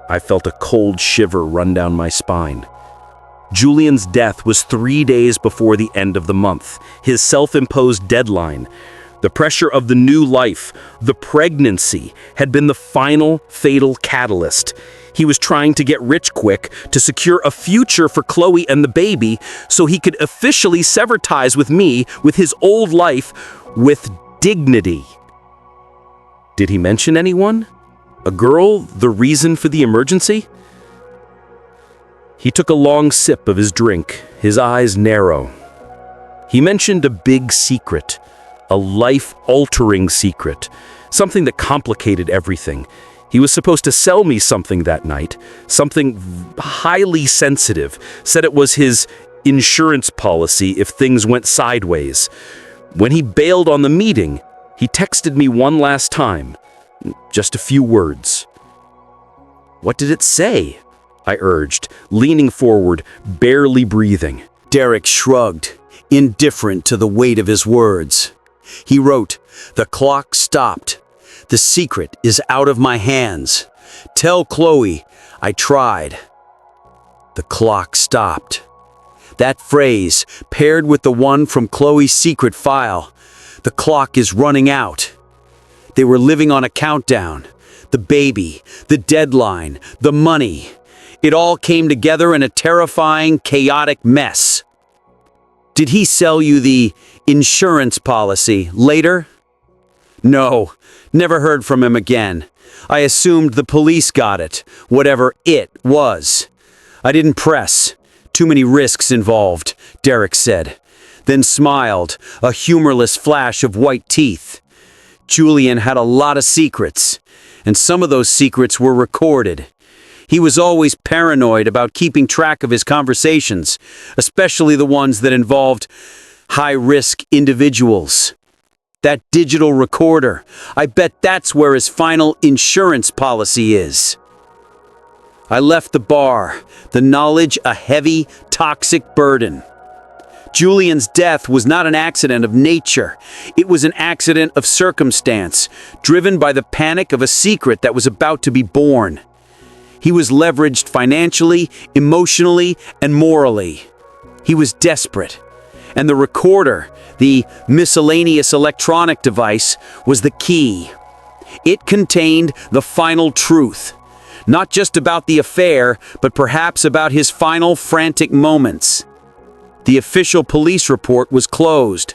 I felt a cold shiver run down my spine. Julian's death was 3 days before the end of the month, his self-imposed deadline. The pressure of the new life, the pregnancy, had been the final fatal catalyst. He was trying to get rich quick to secure a future for Chloe and the baby so he could officially sever ties with me, with his old life, with dignity. Did he mention anyone? A girl, the reason for the emergency? He took a long sip of his drink, his eyes narrow. He mentioned a big secret, a life-altering secret, something that complicated everything. He was supposed to sell me something that night, something highly sensitive, said it was his insurance policy if things went sideways. When he bailed on the meeting, he texted me one last time, just a few words. "What did it say?" I urged, leaning forward, barely breathing. Derek shrugged, indifferent to the weight of his words. He wrote, "The clock stopped. The secret is out of my hands. Tell Chloe I tried." The clock stopped. That phrase, paired with the one from Chloe's secret file, "The clock is running out." They were living on a countdown. The baby, the deadline, the money. It all came together in a terrifying, chaotic mess. "Did he sell you the insurance policy later?" "No, never heard from him again. I assumed the police got it, whatever it was. I didn't press. Too many risks involved," Derek said, then smiled, a humorless flash of white teeth. Julian had a lot of secrets, and some of those secrets were recorded. He was always paranoid about keeping track of his conversations, especially the ones that involved high-risk individuals. That digital recorder, I bet that's where his final insurance policy is. I left the bar, the knowledge a heavy, toxic burden. Julian's death was not an accident of nature. It was an accident of circumstance, driven by the panic of a secret that was about to be born. He was leveraged financially, emotionally, and morally. He was desperate. And the recorder, the miscellaneous electronic device, was the key. It contained the final truth, not just about the affair, but perhaps about his final frantic moments. The official police report was closed.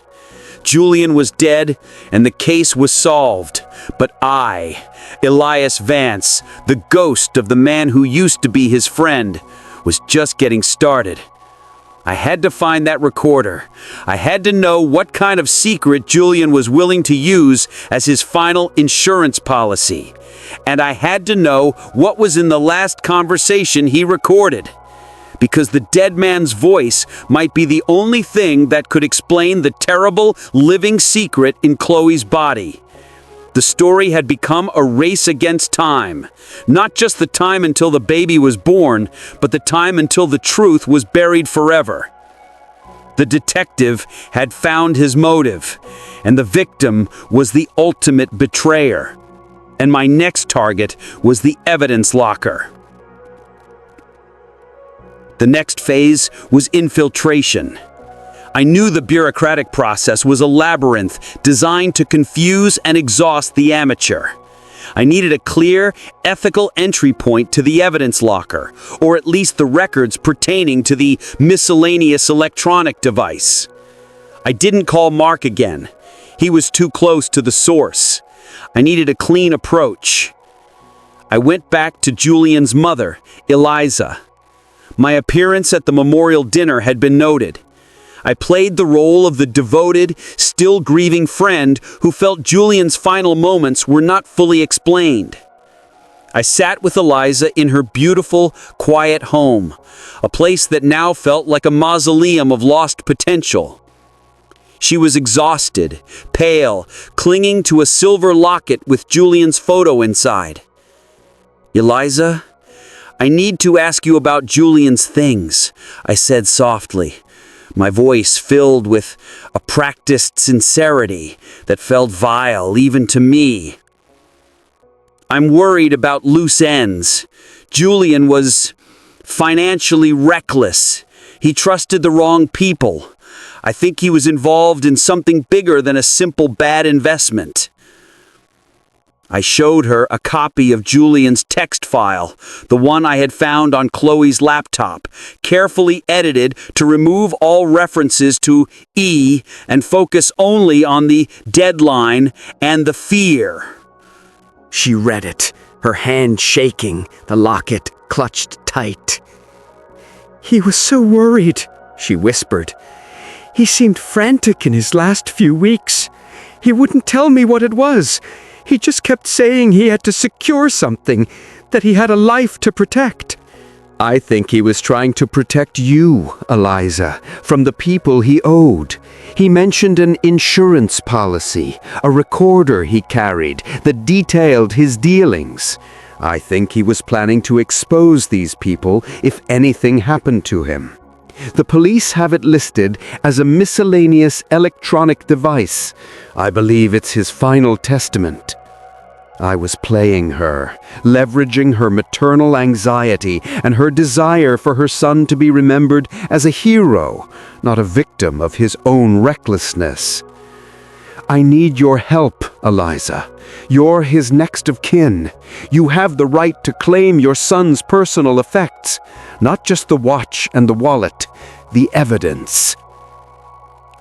Julian was dead, and the case was solved. But I, Elias Vance, the ghost of the man who used to be his friend, was just getting started. I had to find that recorder. I had to know what kind of secret Julian was willing to use as his final insurance policy. And I had to know what was in the last conversation he recorded. Because the dead man's voice might be the only thing that could explain the terrible living secret in Chloe's body. The story had become a race against time. Not just the time until the baby was born, but the time until the truth was buried forever. The detective had found his motive, and the victim was the ultimate betrayer. And my next target was the evidence locker. The next phase was infiltration. I knew the bureaucratic process was a labyrinth designed to confuse and exhaust the amateur. I needed a clear, ethical entry point to the evidence locker, or at least the records pertaining to the miscellaneous electronic device. I didn't call Mark again. He was too close to the source. I needed a clean approach. I went back to Julian's mother, Eliza. My appearance at the memorial dinner had been noted. I played the role of the devoted, still grieving friend who felt Julian's final moments were not fully explained. I sat with Eliza in her beautiful, quiet home, a place that now felt like a mausoleum of lost potential. She was exhausted, pale, clinging to a silver locket with Julian's photo inside. "Eliza, I need to ask you about Julian's things," I said softly, my voice filled with a practiced sincerity that felt vile even to me. "I'm worried about loose ends. Julian was financially reckless. He trusted the wrong people. I think he was involved in something bigger than a simple bad investment. I showed her a copy of Julian's text file, the one I had found on Chloe's laptop, carefully edited to remove all references to E and focus only on the deadline and the fear. She read it, her hand shaking, the locket clutched tight. "He was so worried," she whispered. "He seemed frantic in his last few weeks. He wouldn't tell me what it was. He just kept saying he had to secure something, that he had a life to protect." "I think he was trying to protect you, Eliza, from the people he owed. He mentioned an insurance policy, a recorder he carried that detailed his dealings. I think he was planning to expose these people if anything happened to him. The police have it listed as a miscellaneous electronic device. I believe it's his final testament." I was playing her, leveraging her maternal anxiety and her desire for her son to be remembered as a hero, not a victim of his own recklessness. "I need your help, Eliza. You're his next of kin. You have the right to claim your son's personal effects, not just the watch and the wallet, the evidence."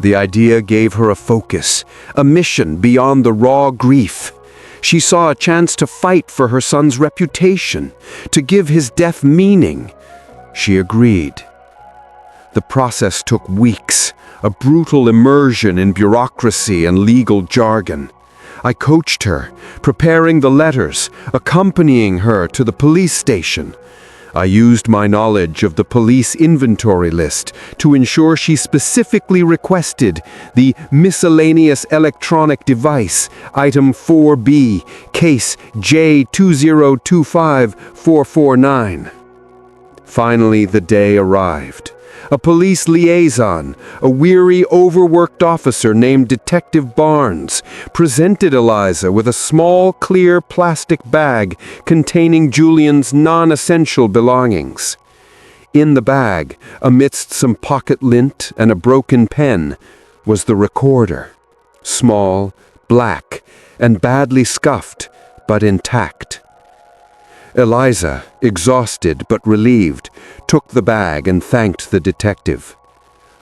The idea gave her a focus, a mission beyond the raw grief. She saw a chance to fight for her son's reputation, to give his death meaning. She agreed. The process took weeks, a brutal immersion in bureaucracy and legal jargon. I coached her, preparing the letters, accompanying her to the police station. I used my knowledge of the police inventory list to ensure she specifically requested the miscellaneous electronic device, item 4B, case J2025449. Finally, the day arrived. A police liaison, a weary, overworked officer named Detective Barnes, presented Eliza with a small, clear plastic bag containing Julian's non-essential belongings. In the bag, amidst some pocket lint and a broken pen, was the recorder. Small, black, and badly scuffed, but intact. Eliza, exhausted but relieved, took the bag and thanked the detective.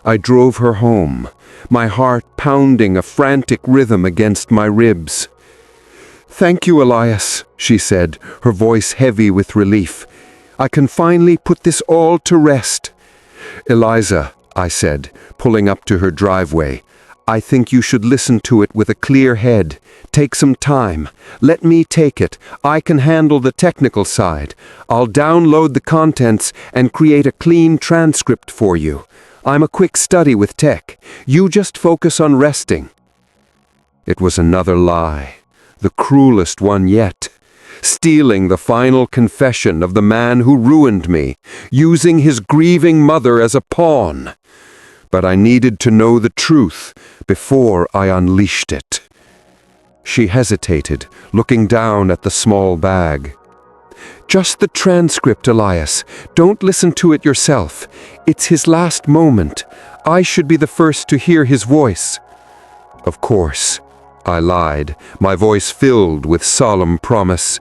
I drove her home, my heart pounding a frantic rhythm against my ribs. "Thank you, Elias," she said, her voice heavy with relief. "I can finally put this all to rest." "Eliza," I said, pulling up to her driveway, "I think you should listen to it with a clear head. Take some time. Let me take it. I can handle the technical side. I'll download the contents and create a clean transcript for you. I'm a quick study with tech. You just focus on resting." It was another lie, the cruelest one yet. Stealing the final confession of the man who ruined me, using his grieving mother as a pawn. But I needed to know the truth before I unleashed it. She hesitated, looking down at the small bag. "Just the transcript, Elias. Don't listen to it yourself. It's his last moment. I should be the first to hear his voice." "Of course," I lied, my voice filled with solemn promise.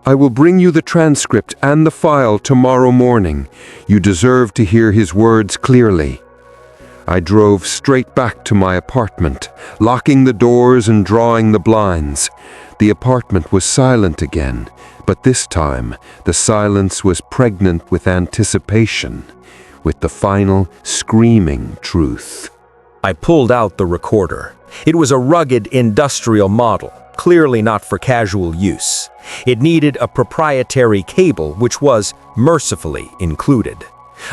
"I will bring you the transcript and the file tomorrow morning. You deserve to hear his words clearly." I drove straight back to my apartment, locking the doors and drawing the blinds. The apartment was silent again, but this time the silence was pregnant with anticipation, with the final screaming truth. I pulled out the recorder. It was a rugged industrial model, clearly not for casual use. It needed a proprietary cable, which was mercifully included.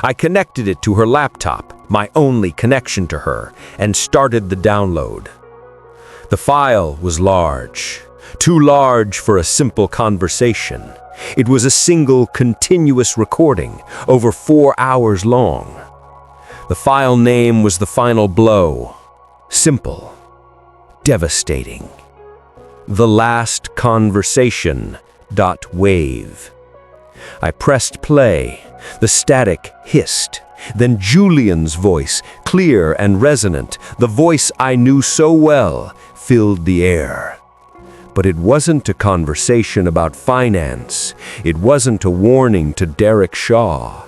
I connected it to her laptop, my only connection to her, and started the download. The file was large, too large for a simple conversation. It was a single continuous recording, over 4 hours long. The file name was The Final Blow. Simple, devastating. The Last Conversation. .wave. I pressed play, The static hissed. Then Julian's voice, clear and resonant, the voice I knew so well, filled the air. But it wasn't a conversation about finance. It wasn't a warning to Derek Shaw.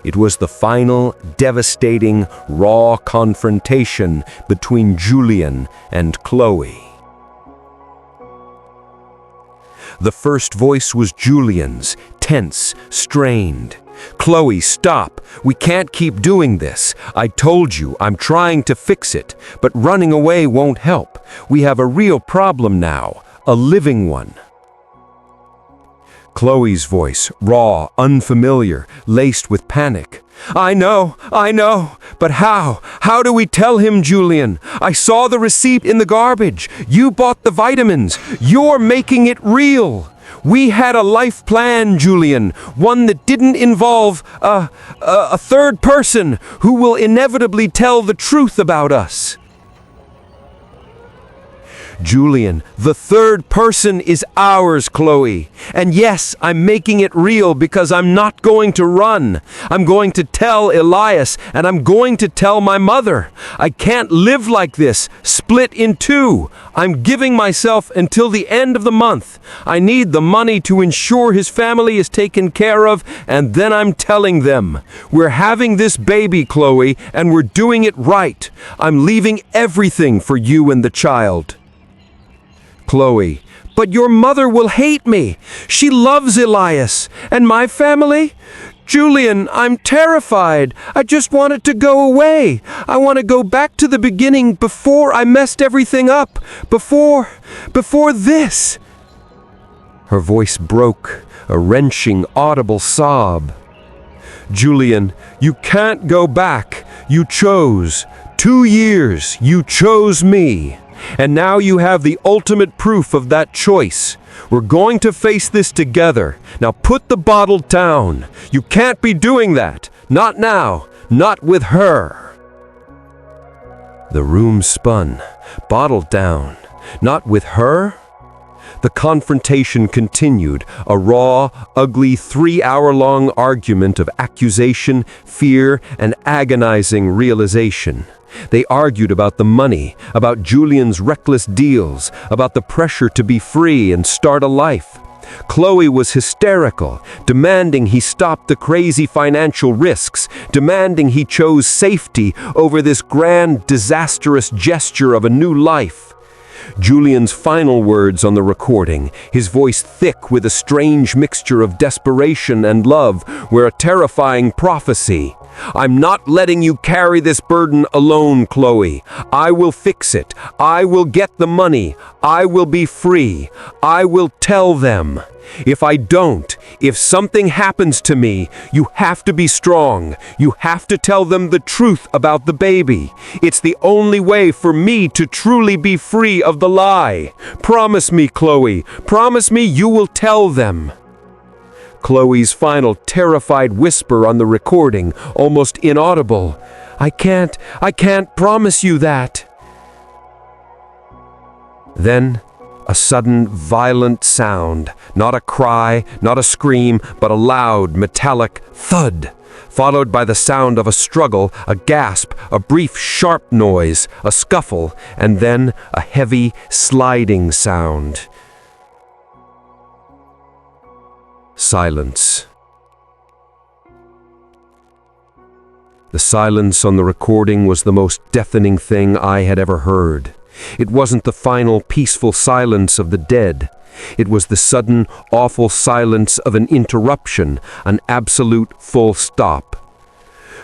It was the final, devastating, raw confrontation between Julian and Chloe. The first voice was Julian's, tense, strained. "Chloe, stop. We can't keep doing this. I told you, I'm trying to fix it, but running away won't help. We have a real problem now, a living one." Chloe's voice, raw, unfamiliar, laced with panic. I know, but how? How do we tell him, Julian? I saw the receipt in the garbage. You bought the vitamins. You're making it real. We had a life plan, Julian, one that didn't involve a third person who will inevitably tell the truth about us. Julian, the third person is ours, Chloe. And yes, I'm making it real because I'm not going to run. I'm going to tell Elias, and I'm going to tell my mother. I can't live like this, split in two. I'm giving myself until the end of the month. I need the money to ensure his family is taken care of, and then I'm telling them. We're having this baby, Chloe, and we're doing it right. I'm leaving everything for you and the child. Chloe, but your mother will hate me. She loves Elias. And my family? Julian, I'm terrified. I just want it to go away. I want to go back to the beginning before I messed everything up. Before this. Her voice broke, a wrenching, audible sob. Julian, you can't go back. You chose. 2 years. You chose me. And now you have the ultimate proof of that choice. We're going to face this together. Now put the bottle down. You can't be doing that. Not now. Not with her. The room spun. Bottle down. Not with her? The confrontation continued, a raw, ugly 3-hour-long argument of accusation, fear, and agonizing realization. They argued about the money, about Julian's reckless deals, about the pressure to be free and start a life. Chloe was hysterical, demanding he stop the crazy financial risks, demanding he chose safety over this grand, disastrous gesture of a new life. Julian's final words on the recording, his voice thick with a strange mixture of desperation and love, were a terrifying prophecy. I'm not letting you carry this burden alone, Chloe. I will fix it. I will get the money. I will be free. I will tell them. If I don't, if something happens to me, you have to be strong. You have to tell them the truth about the baby. It's the only way for me to truly be free of the lie. Promise me, Chloe. Promise me you will tell them. Chloe's final terrified whisper on the recording, almost inaudible. I can't promise you that. Then, a sudden, violent sound, not a cry, not a scream, but a loud, metallic thud, followed by the sound of a struggle, a gasp, a brief, sharp noise, a scuffle, and then a heavy, sliding sound. Silence. The silence on the recording was the most deafening thing I had ever heard. It wasn't the final peaceful silence of the dead. It was the sudden, awful silence of an interruption, an absolute full stop.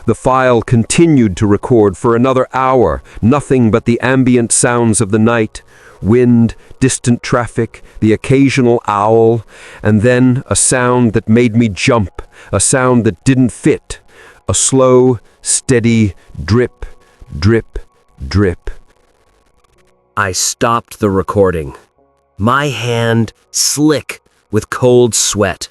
The file continued to record for another hour, nothing but the ambient sounds of the night, wind, distant traffic, the occasional owl, and then a sound that made me jump, a sound that didn't fit, a slow, steady drip, drip, drip. I stopped the recording, my hand slick with cold sweat.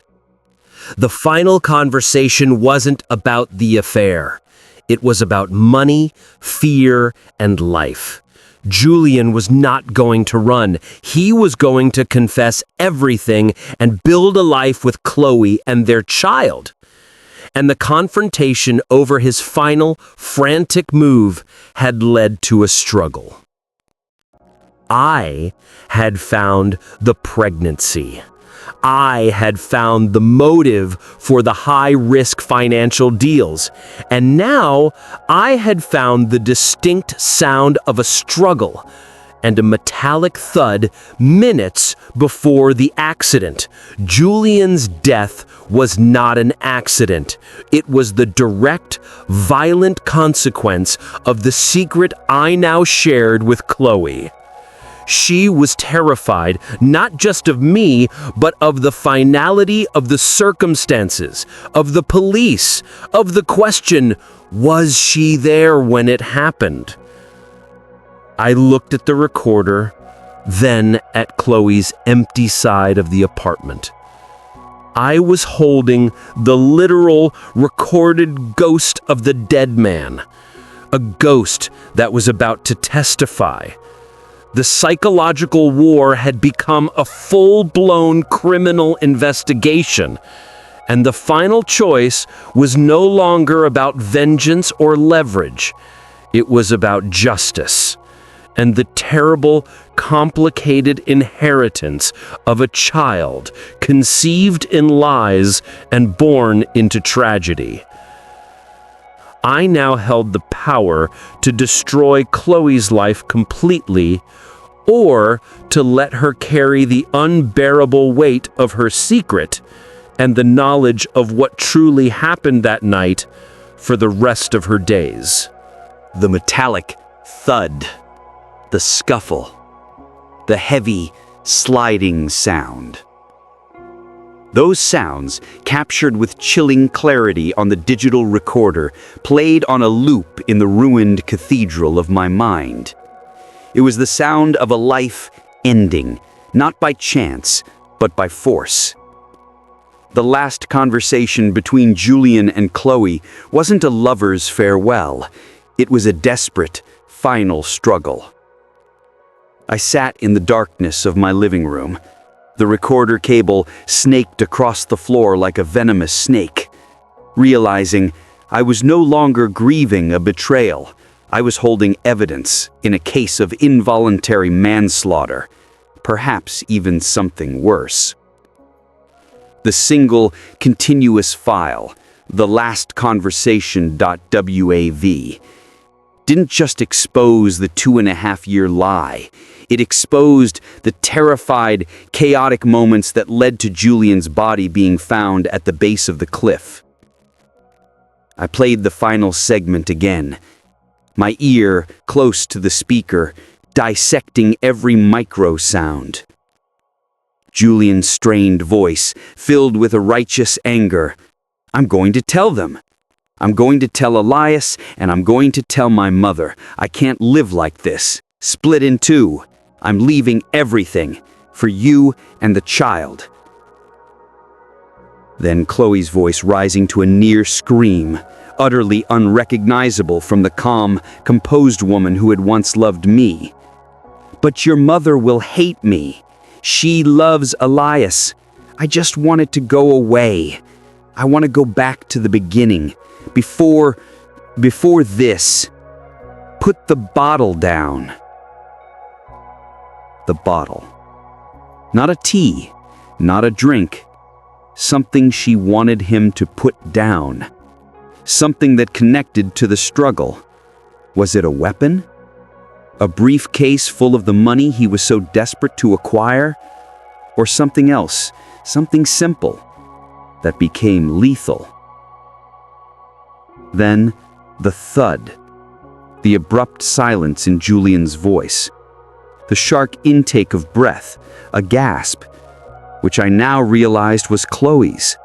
The final conversation wasn't about the affair. It was about money, fear, and life. Julian was not going to run. He was going to confess everything and build a life with Chloe and their child. and the confrontation over his final, frantic move had led to a struggle. I had found the pregnancy. I had found the motive for the high-risk financial deals, and now I had found the distinct sound of a struggle and a metallic thud minutes before the accident. Julian's death was not an accident. It was the direct, violent consequence of the secret I now shared with Chloe. She was terrified, not just of me, but of the finality of the circumstances, of the police, of the question, was she there when it happened? I looked at the recorder, then at Chloe's empty side of the apartment. I was holding the literal, recorded ghost of the dead man, a ghost that was about to testify. The psychological war had become a full-blown criminal investigation, and the final choice was no longer about vengeance or leverage. It was about justice and the terrible, complicated inheritance of a child conceived in lies and born into tragedy. I now held the power to destroy Chloe's life completely, or to let her carry the unbearable weight of her secret and the knowledge of what truly happened that night for the rest of her days. The metallic thud, the scuffle, the heavy, sliding sound. Those sounds, captured with chilling clarity on the digital recorder, played on a loop in the ruined cathedral of my mind. It was the sound of a life ending, not by chance, but by force. The last conversation between Julian and Chloe wasn't a lover's farewell. It was a desperate, final struggle. I sat in the darkness of my living room. The recorder cable snaked across the floor like a venomous snake. Realizing I was no longer grieving a betrayal, I was holding evidence in a case of involuntary manslaughter, perhaps even something worse. The single, continuous file, the last conversation.wav, didn't just expose the 2.5-year lie. It exposed the terrified, chaotic moments that led to Julian's body being found at the base of the cliff. I played the final segment again, my ear close to the speaker, dissecting every micro sound. Julian's strained voice, filled with a righteous anger. I'm going to tell them. I'm going to tell Elias, and I'm going to tell my mother. I can't live like this, split in two. I'm leaving everything for you and the child. Then Chloe's voice rising to a near scream, utterly unrecognizable from the calm, composed woman who had once loved me. But your mother will hate me. She loves Elias. I just want it to go away. I want to go back to the beginning. Before this. Put the bottle down. The bottle. Not a tea, not a drink. Something she wanted him to put down. Something that connected to the struggle. Was it a weapon? A briefcase full of the money he was so desperate to acquire? Or something else, something simple, that became lethal? Then, the thud. The abrupt silence in Julian's voice. The sharp intake of breath, a gasp, which I now realized was Chloe's.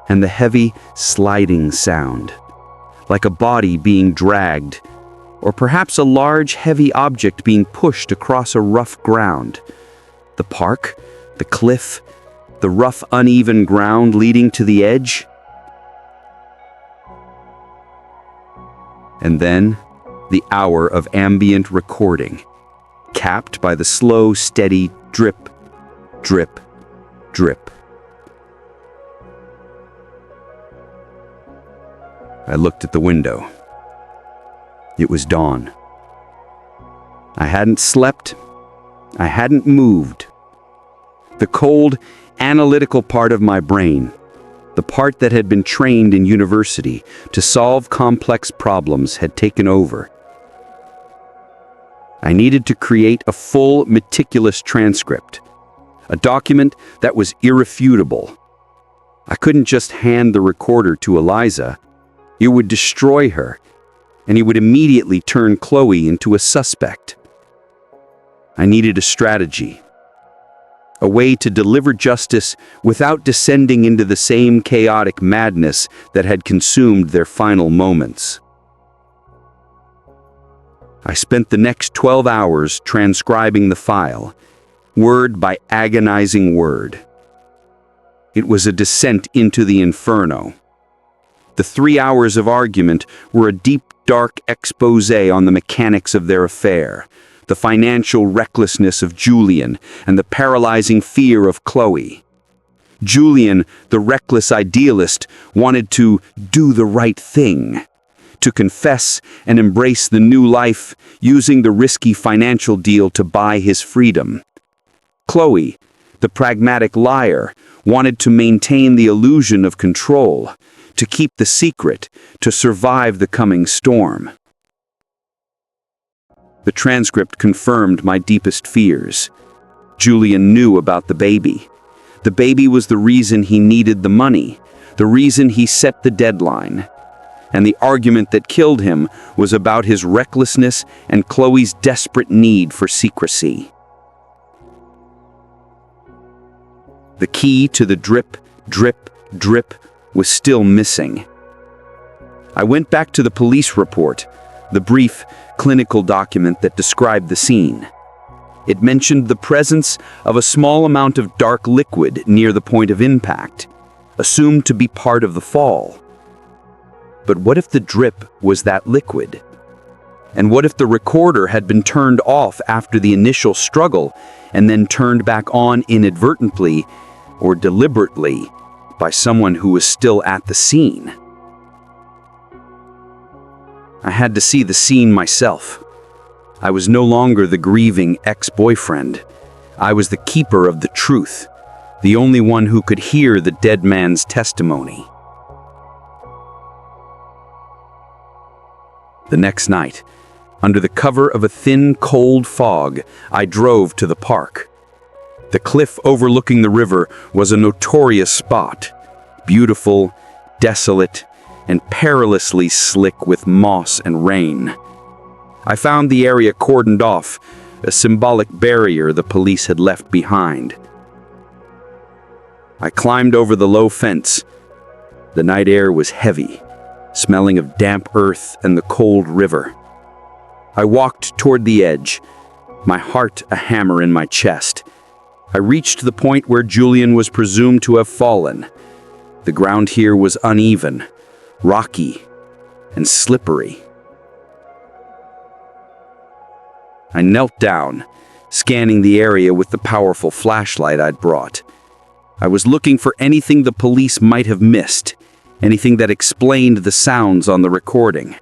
And the heavy, sliding sound, like a body being dragged, or perhaps a large, heavy object being pushed across a rough ground. The park, the cliff, the rough, uneven ground leading to the edge. And then, the hour of ambient recording, capped by the slow, steady drip, drip, drip. I looked at the window. It was dawn. I hadn't slept. I hadn't moved. The cold, analytical part of my brain, the part that had been trained in university to solve complex problems, had taken over. I needed to create a full, meticulous transcript, a document that was irrefutable. I couldn't just hand the recorder to Eliza. It would destroy her, and he would immediately turn Chloe into a suspect. I needed a strategy, a way to deliver justice without descending into the same chaotic madness that had consumed their final moments. I spent the next 12 hours transcribing the file, word by agonizing word. It was a descent into the inferno. The 3 hours of argument were a deep, dark expose on the mechanics of their affair, the financial recklessness of Julian, and the paralyzing fear of Chloe. Julian, the reckless idealist, wanted to do the right thing, to confess and embrace the new life, using the risky financial deal to buy his freedom. Chloe, the pragmatic liar, wanted to maintain the illusion of control, to keep the secret, to survive the coming storm. The transcript confirmed my deepest fears. Julian knew about the baby. The baby was the reason he needed the money, the reason he set the deadline. And the argument that killed him was about his recklessness and Chloe's desperate need for secrecy. The key to the drip, drip, drip was still missing. I went back to the police report, the brief, clinical document that described the scene. It mentioned the presence of a small amount of dark liquid near the point of impact, assumed to be part of the fall. But what if the drip was that liquid? And what if the recorder had been turned off after the initial struggle and then turned back on inadvertently or deliberately by someone who was still at the scene? I had to see the scene myself. I was no longer the grieving ex-boyfriend. I was the keeper of the truth, the only one who could hear the dead man's testimony. The next night, under the cover of a thin, cold fog, I drove to the park. The cliff overlooking the river was a notorious spot, beautiful, desolate, and perilously slick with moss and rain. I found the area cordoned off, a symbolic barrier the police had left behind. I climbed over the low fence. The night air was heavy, smelling of damp earth and the cold river. I walked toward the edge, my heart a hammer in my chest. I reached the point where Julian was presumed to have fallen. The ground here was uneven, rocky, and slippery. I knelt down, scanning the area with the powerful flashlight I'd brought. I was looking for anything the police might have missed, anything that explained the sounds on the recording.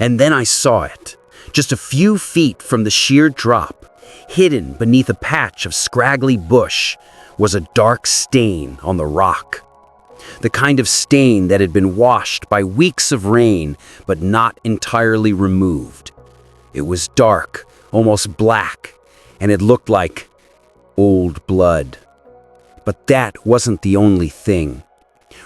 And then I saw it, just a few feet from the sheer drop. Hidden beneath a patch of scraggly bush was a dark stain on the rock. The kind of stain that had been washed by weeks of rain, but not entirely removed. It was dark, almost black, and it looked like old blood. But that wasn't the only thing.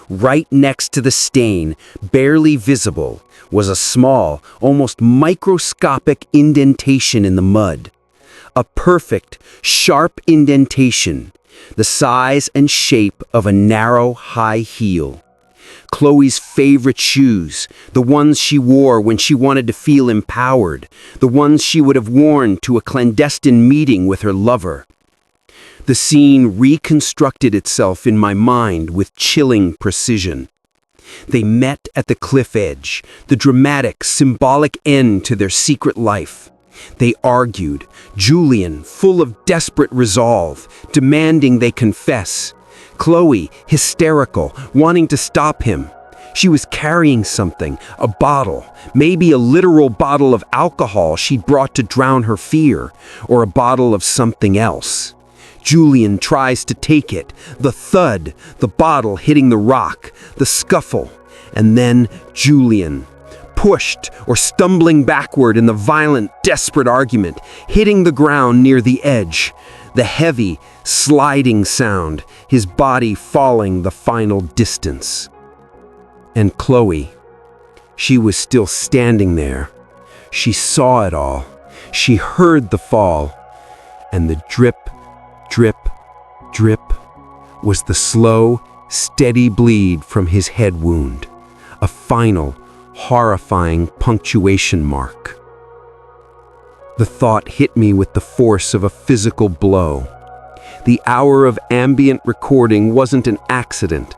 Right next to the stain, barely visible, was a small, almost microscopic indentation in the mud. A perfect, sharp indentation, the size and shape of a narrow, high heel. Chloe's favorite shoes, the ones she wore when she wanted to feel empowered, the ones she would have worn to a clandestine meeting with her lover. The scene reconstructed itself in my mind with chilling precision. They met at the cliff edge, the dramatic, symbolic end to their secret life. They argued, Julian, full of desperate resolve, demanding they confess. Chloe, hysterical, wanting to stop him. She was carrying something, a bottle, maybe a literal bottle of alcohol she'd brought to drown her fear, or a bottle of something else. Julian tries to take it, the thud, the bottle hitting the rock, the scuffle, and then Julian, pushed or stumbling backward in the violent, desperate argument, hitting the ground near the edge, the heavy, sliding sound, his body falling the final distance. And Chloe, she was still standing there. She saw it all. She heard the fall. And the drip, drip, drip was the slow, steady bleed from his head wound. A final, horrifying punctuation mark. The thought hit me with the force of a physical blow. The hour of ambient recording wasn't an accident.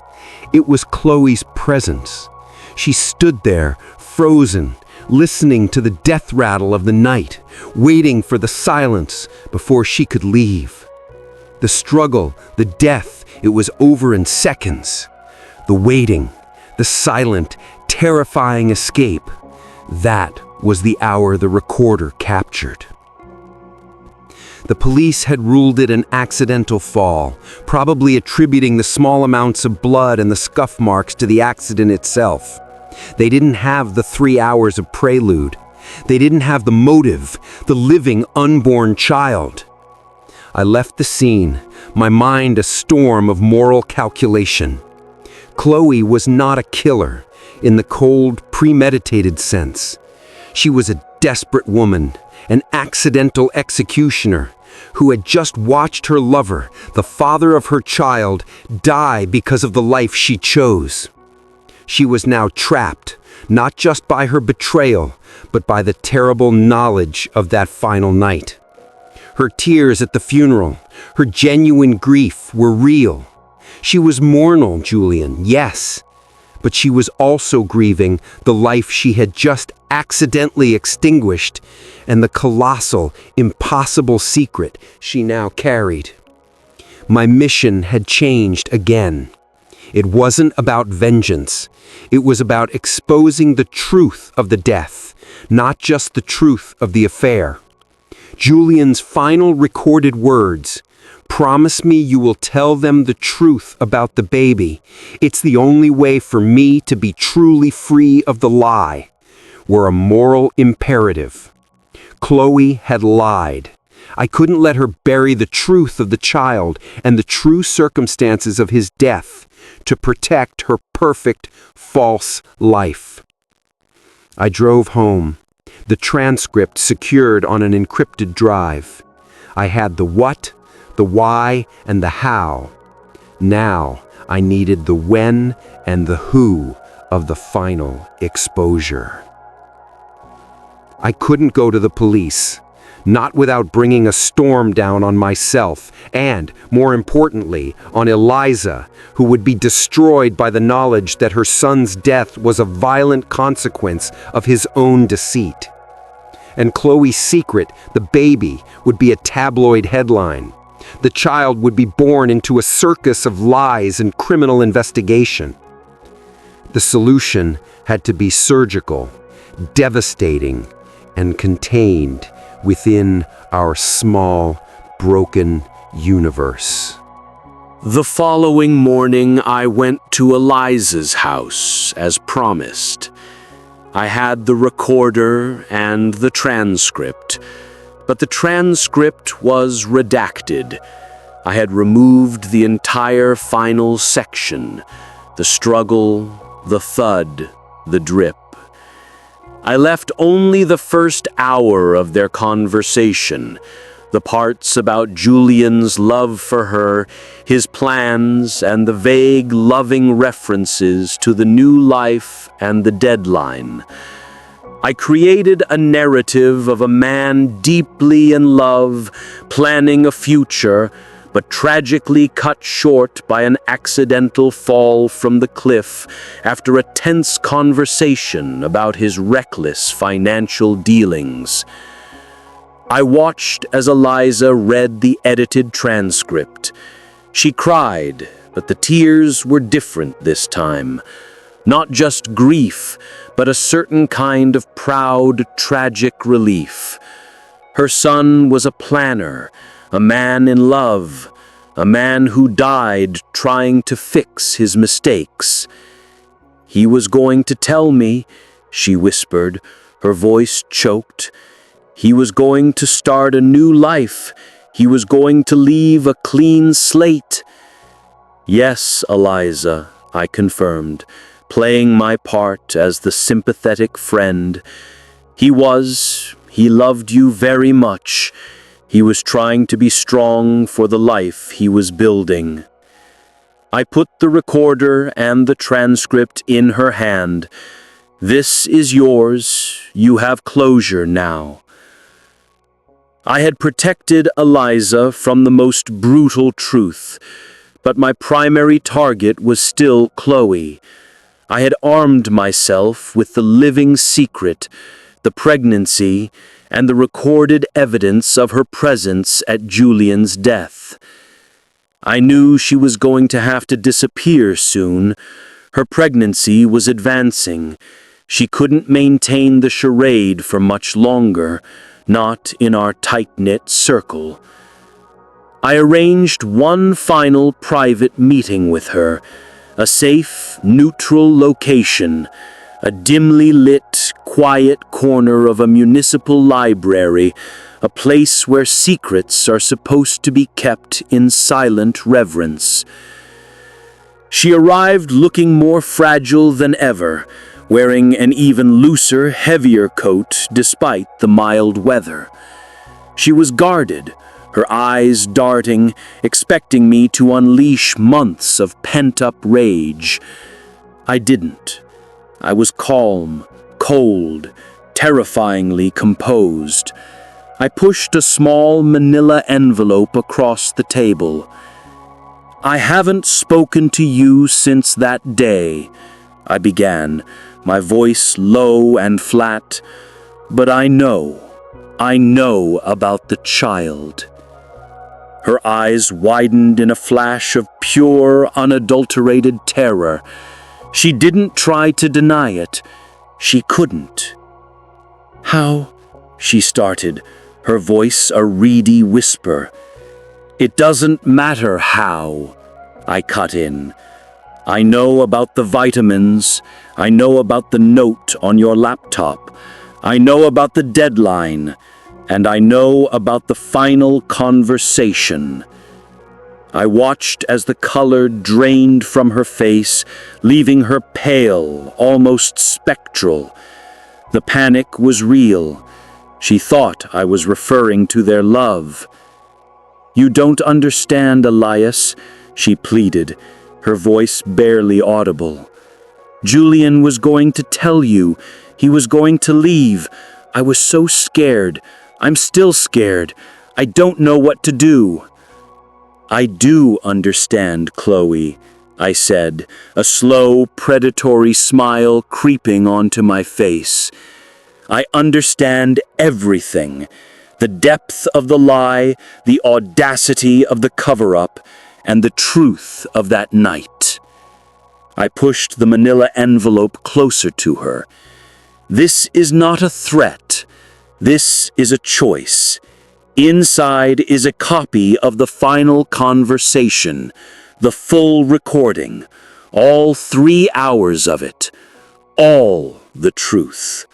It was Chloe's presence. She stood there, frozen, listening to the death rattle of the night, waiting for the silence before she could leave. The struggle, the death, it was over in seconds. The waiting, the silent, terrifying escape, that was the hour the recorder captured. The police had ruled it an accidental fall, probably attributing the small amounts of blood and the scuff marks to the accident itself. They didn't have the 3 hours of prelude. They didn't have the motive, the living unborn child. I left the scene, my mind a storm of moral calculation. Chloe was not a killer in the cold, premeditated sense. She was a desperate woman, an accidental executioner, who had just watched her lover, the father of her child, die because of the life she chose. She was now trapped, not just by her betrayal, but by the terrible knowledge of that final night. Her tears at the funeral, her genuine grief were real. She was mournful, Julian, yes, but she was also grieving the life she had just accidentally extinguished and the colossal, impossible secret she now carried. My mission had changed again. It wasn't about vengeance. It was about exposing the truth of the death, not just the truth of the affair. Julian's final recorded words, "Promise me you will tell them the truth about the baby. It's the only way for me to be truly free of the lie," were a moral imperative. Chloe had lied. I couldn't let her bury the truth of the child and the true circumstances of his death to protect her perfect, false life. I drove home, the transcript secured on an encrypted drive. I had the what, the why, and the how. Now I needed the when and the who of the final exposure. I couldn't go to the police, not without bringing a storm down on myself and, more importantly, on Eliza, who would be destroyed by the knowledge that her son's death was a violent consequence of his own deceit. And Chloe's secret, the baby, would be a tabloid headline. The child would be born into a circus of lies and criminal investigation. The solution had to be surgical, devastating, and contained within our small, broken universe. The following morning, I went to Eliza's house, as promised. I had the recorder and the transcript, but the transcript was redacted. I had removed the entire final section, the struggle, the thud, the drip. I left only the first hour of their conversation, the parts about Julian's love for her, his plans, and the vague, loving references to the new life and the deadline. I created a narrative of a man deeply in love, planning a future, but tragically cut short by an accidental fall from the cliff after a tense conversation about his reckless financial dealings. I watched as Eliza read the edited transcript. She cried, but the tears were different this time. Not just grief, but a certain kind of proud, tragic relief. Her son was a planner, a man in love, a man who died trying to fix his mistakes. He was going to tell me, she whispered, her voice choked. He was going to start a new life. He was going to leave a clean slate. Yes, Eliza, I confirmed, playing my part as the sympathetic friend. He loved you very much. He was trying to be strong for the life he was building. I put the recorder and the transcript in her hand. This is yours. You have closure now. I had protected Eliza from the most brutal truth, but my primary target was still Chloe. I had armed myself with the living secret, the pregnancy, and the recorded evidence of her presence at Julian's death. I knew she was going to have to disappear soon. Her pregnancy was advancing. She couldn't maintain the charade for much longer, not in our tight-knit circle. I arranged one final private meeting with her, a safe, neutral location, a dimly lit, quiet corner of a municipal library, a place where secrets are supposed to be kept in silent reverence. She arrived looking more fragile than ever, wearing an even looser, heavier coat despite the mild weather. She was guarded, her eyes darting, expecting me to unleash months of pent-up rage. I didn't. I was calm, cold, terrifyingly composed. I pushed a small manila envelope across the table. I haven't spoken to you since that day, I began, my voice low and flat, but I know about the child. Her eyes widened in a flash of pure, unadulterated terror. She didn't try to deny it. She couldn't. How? She started, her voice a reedy whisper. It doesn't matter how, I cut in. I know about the vitamins. I know about the note on your laptop. I know about the deadline. And I know about the final conversation. I watched as the color drained from her face, leaving her pale, almost spectral. The panic was real. She thought I was referring to their love. You don't understand, Elias, she pleaded, her voice barely audible. Julian was going to tell you. He was going to leave. I was so scared. I'm still scared. I don't know what to do. I do understand, Chloe, I said, a slow, predatory smile creeping onto my face. I understand everything. The depth of the lie, the audacity of the cover-up, and the truth of that night. I pushed the manila envelope closer to her. This is not a threat. This is a choice. Inside is a copy of the final conversation, the full recording, all 3 hours of it, all the truth.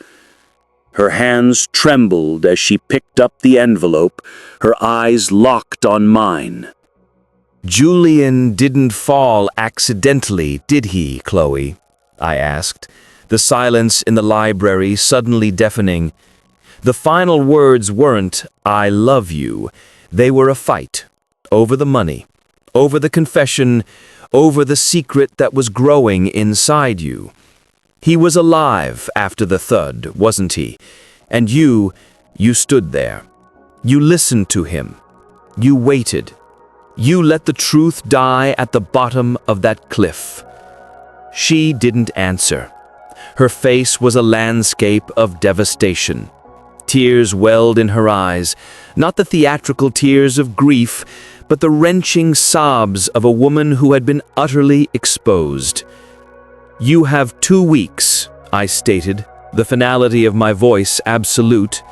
Her hands trembled as she picked up the envelope, her eyes locked on mine. Julian didn't fall accidentally, did he, Chloe? I asked, the silence in the library suddenly deafening. The final words weren't, "I love you." They were a fight. Over the money. Over the confession. Over the secret that was growing inside you. He was alive after the thud, wasn't he? And you stood there. You listened to him. You waited. You let the truth die at the bottom of that cliff. She didn't answer. Her face was a landscape of devastation. Tears welled in her eyes, not the theatrical tears of grief, but the wrenching sobs of a woman who had been utterly exposed. You have 2 weeks, I stated, the finality of my voice absolute.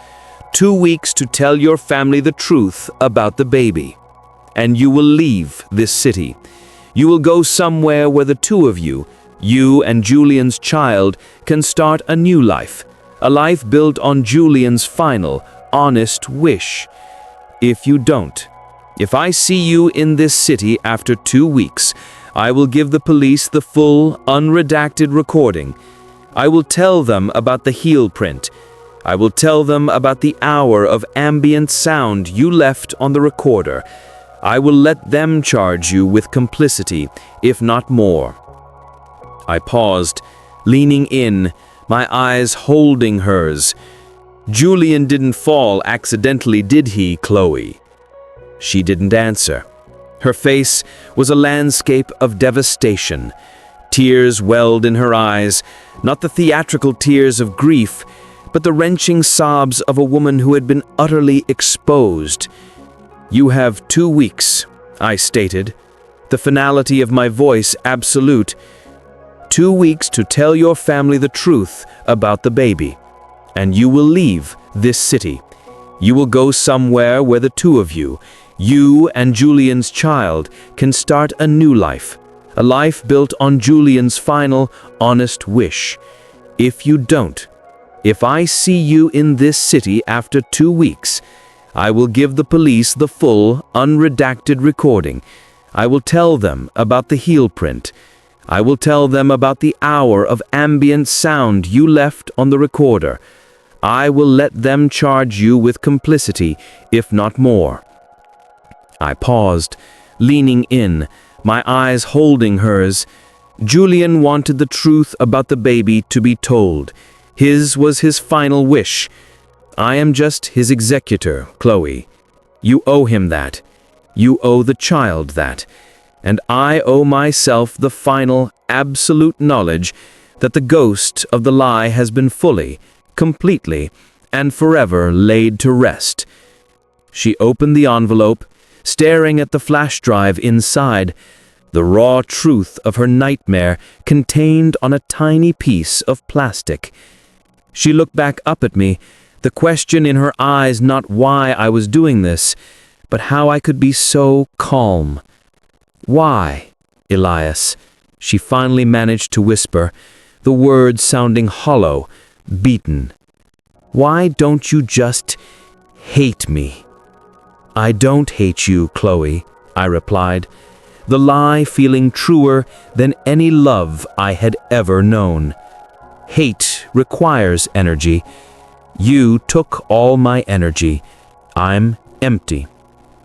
2 weeks to tell your family the truth about the baby. And you will leave this city. You will go somewhere where the two of you and Julian's child, can start a new life. A life built on Julian's final, honest wish. If you don't, if I see you in this city after 2 weeks, I will give the police the full, unredacted recording. I will tell them about the heel print. I will tell them about the hour of ambient sound you left on the recorder. I will let them charge you with complicity, if not more. I paused, leaning in, my eyes holding hers. Julian didn't fall accidentally, did he, Chloe? She didn't answer. Her face was a landscape of devastation. Tears welled in her eyes, not the theatrical tears of grief, but the wrenching sobs of a woman who had been utterly exposed. You have 2 weeks, I stated, the finality of my voice absolute. 2 weeks to tell your family the truth about the baby, and you will leave this city. You will go somewhere where the two of you and Julian's child, can start a new life, a life built on Julian's final, honest wish. If you don't, if I see you in this city after 2 weeks, I will give the police the full, unredacted recording. I will tell them about the heel print. I will tell them about the hour of ambient sound you left on the recorder. I will let them charge you with complicity, if not more. I paused, leaning in, my eyes holding hers. Julian wanted the truth about the baby to be told. His was his final wish. I am just his executor, Chloe. You owe him that. You owe the child that. And I owe myself the final, absolute knowledge that the ghost of the lie has been fully, completely, and forever laid to rest. She opened the envelope, staring at the flash drive inside, the raw truth of her nightmare contained on a tiny piece of plastic. She looked back up at me, the question in her eyes not why I was doing this, but how I could be so calm. Why, Elias? She finally managed to whisper, the words sounding hollow, beaten. Why don't you just hate me? I don't hate you, Chloe, I replied, the lie feeling truer than any love I had ever known. Hate requires energy. You took all my energy. I'm empty.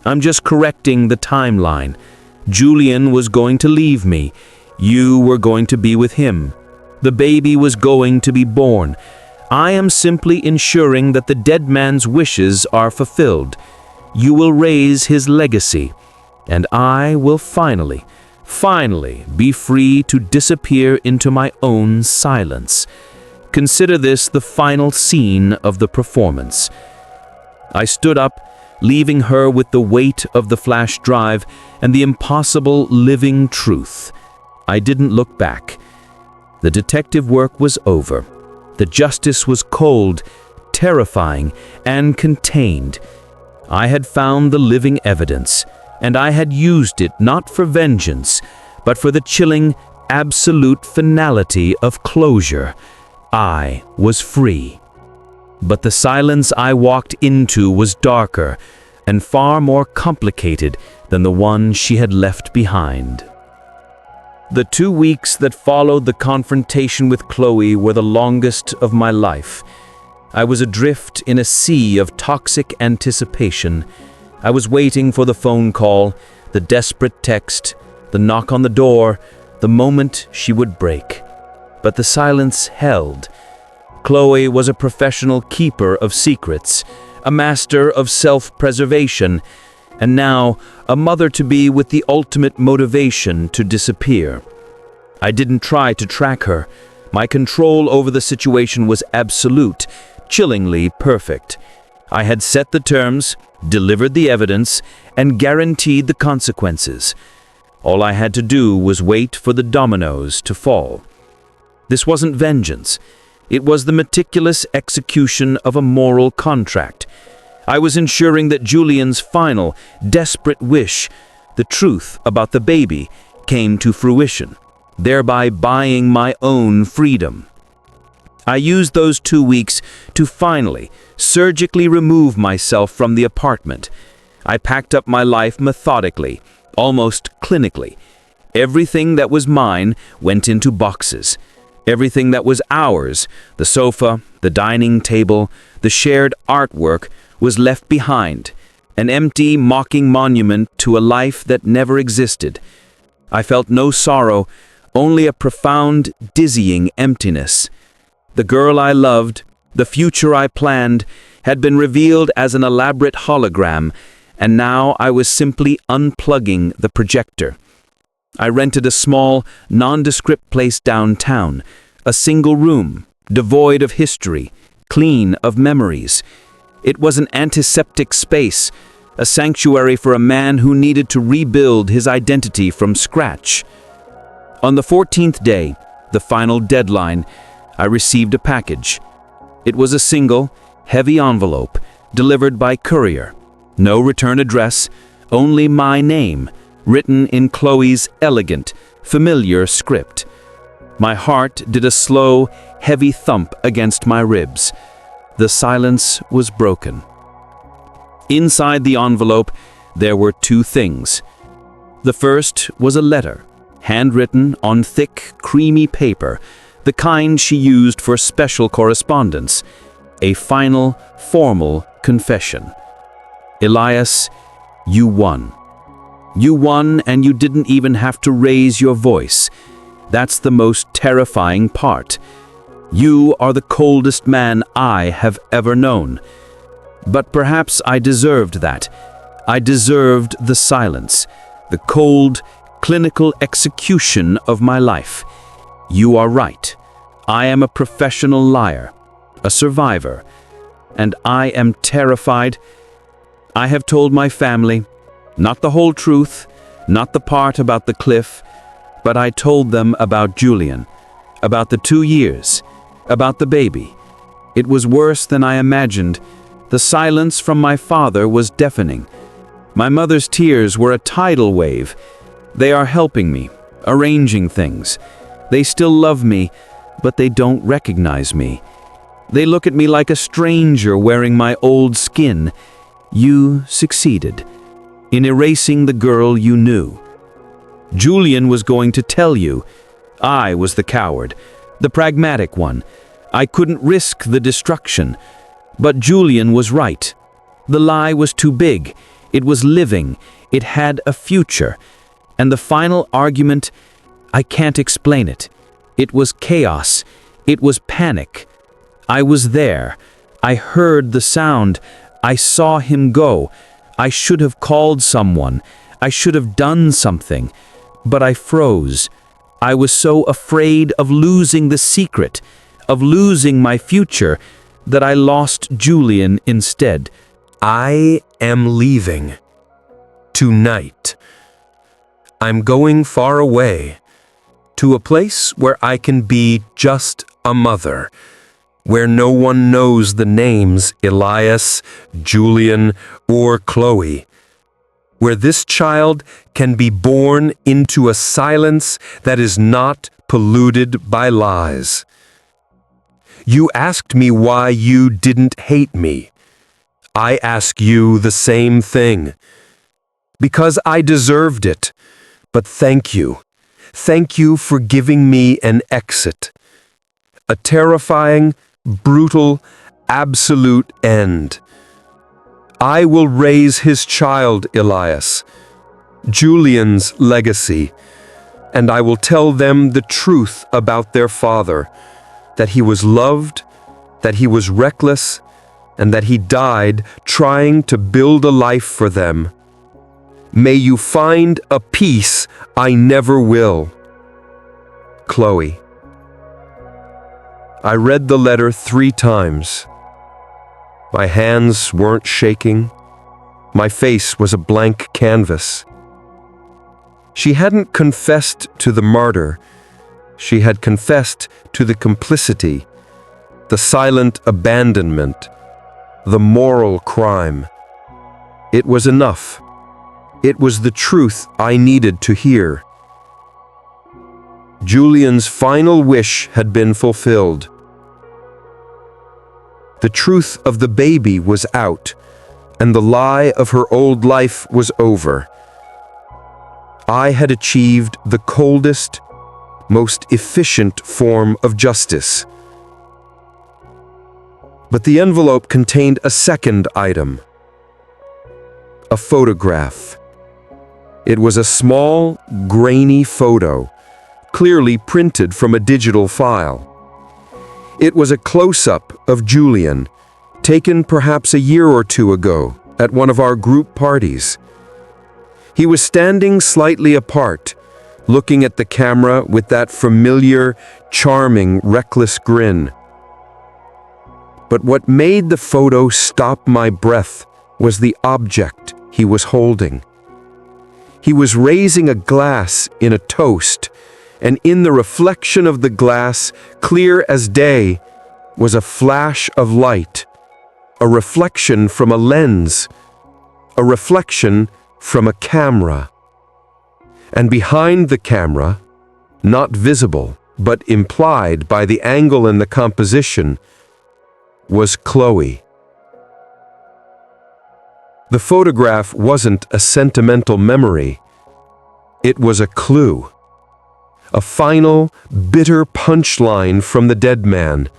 I'm just correcting the timeline. Julian was going to leave me. You were going to be with him. The baby was going to be born. I am simply ensuring that the dead man's wishes are fulfilled. You will raise his legacy, and I will finally be free to disappear into my own silence. Consider this the final scene of the performance. I stood up, leaving her with the weight of the flash drive and the impossible living truth. I didn't look back. The detective work was over. The justice was cold, terrifying, and contained. I had found the living evidence, and I had used it not for vengeance, but for the chilling, absolute finality of closure. I was free. But the silence I walked into was darker and far more complicated than the one she had left behind. The 2 weeks that followed the confrontation with Chloe were the longest of my life. I was adrift in a sea of toxic anticipation. I was waiting for the phone call, the desperate text, the knock on the door, the moment she would break. But the silence held. Chloe was a professional keeper of secrets, a master of self-preservation, and now a mother-to-be with the ultimate motivation to disappear. I didn't try to track her. My control over the situation was absolute, chillingly perfect. I had set the terms, delivered the evidence, and guaranteed the consequences. All I had to do was wait for the dominoes to fall. This wasn't vengeance. It was the meticulous execution of a moral contract. I was ensuring that Julian's final, desperate wish, the truth about the baby, came to fruition, thereby buying my own freedom. I used those 2 weeks to finally, surgically remove myself from the apartment. I packed up my life methodically, almost clinically. Everything that was mine went into boxes. Everything that was ours, the sofa, the dining table, the shared artwork, was left behind, an empty, mocking monument to a life that never existed. I felt no sorrow, only a profound, dizzying emptiness. The girl I loved, the future I planned, had been revealed as an elaborate hologram, and now I was simply unplugging the projector. I rented a small, nondescript place downtown, a single room, devoid of history, clean of memories. It was an antiseptic space, a sanctuary for a man who needed to rebuild his identity from scratch. On the 14th day, the final deadline, I received a package. It was a single, heavy envelope, delivered by courier. No return address, only my name, written in Chloe's elegant, familiar script. My heart did a slow, heavy thump against my ribs. The silence was broken. Inside the envelope, there were 2 things. The first was a letter, handwritten on thick, creamy paper, the kind she used for special correspondence, a final, formal confession. Elias, you won. You won, and you didn't even have to raise your voice. That's the most terrifying part. You are the coldest man I have ever known. But perhaps I deserved that. I deserved the silence, the cold, clinical execution of my life. You are right. I am a professional liar, a survivor, and I am terrified. I have told my family, not the whole truth, not the part about the cliff, but I told them about Julian, about the 2 years, about the baby. It was worse than I imagined. The silence from my father was deafening. My mother's tears were a tidal wave. They are helping me, arranging things. They still love me, but they don't recognize me. They look at me like a stranger wearing my old skin. You succeeded in erasing the girl you knew. Julian was going to tell you. I was the coward, the pragmatic one. I couldn't risk the destruction. But Julian was right. The lie was too big. It was living. It had a future. And the final argument, I can't explain it. It was chaos. It was panic. I was there. I heard the sound. I saw him go. I should have called someone. I should have done something. But I froze. I was so afraid of losing the secret, of losing my future, that I lost Julian instead. I am leaving. Tonight. I'm going far away. To a place where I can be just a mother. Where no one knows the names Elias, Julian, or Chloe. Where this child can be born into a silence that is not polluted by lies. You asked me why you didn't hate me. I ask you the same thing. Because I deserved it. But thank you. Thank you for giving me an exit. A terrifying, brutal, absolute end. I will raise his child, Elias, Julian's legacy, and I will tell them the truth about their father, that he was loved, that he was reckless, and that he died trying to build a life for them. May you find a peace I never will. Chloe. I read the letter 3 times. My hands weren't shaking. My face was a blank canvas. She hadn't confessed to the martyr. she had confessed to the complicity, the silent abandonment, the moral crime. It was enough. It was the truth I needed to hear. Julian's final wish had been fulfilled. The truth of the baby was out, and the lie of her old life was over. I had achieved the coldest, most efficient form of justice. But the envelope contained a second item. A photograph. It was a small, grainy photo, clearly printed from a digital file. It was a close-up of Julian, taken perhaps a year or two ago at one of our group parties. He was standing slightly apart, looking at the camera with that familiar, charming, reckless grin. But what made the photo stop my breath was the object he was holding. He was raising a glass in a toast, and in the reflection of the glass, clear as day, was a flash of light, a reflection from a lens, a reflection from a camera. And behind the camera, not visible, but implied by the angle and the composition, was Chloe. The photograph wasn't a sentimental memory. It was a clue. A final, bitter punchline from the dead man.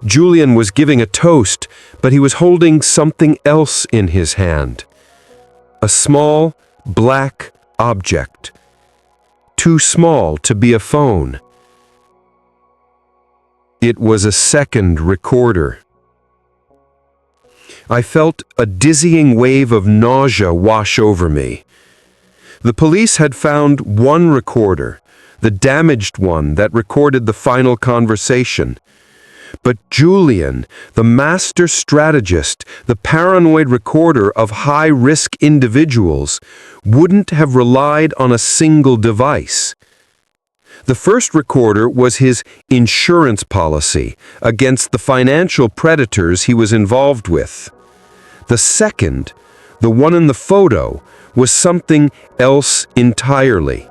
Julian was giving a toast, but he was holding something else in his hand. A small, black object. Too small to be a phone. It was a second recorder. I felt a dizzying wave of nausea wash over me. The police had found one recorder, the damaged one that recorded the final conversation. But Julian, the master strategist, the paranoid recorder of high-risk individuals, wouldn't have relied on a single device. The first recorder was his insurance policy against the financial predators he was involved with. The second, the one in the photo, was something else entirely.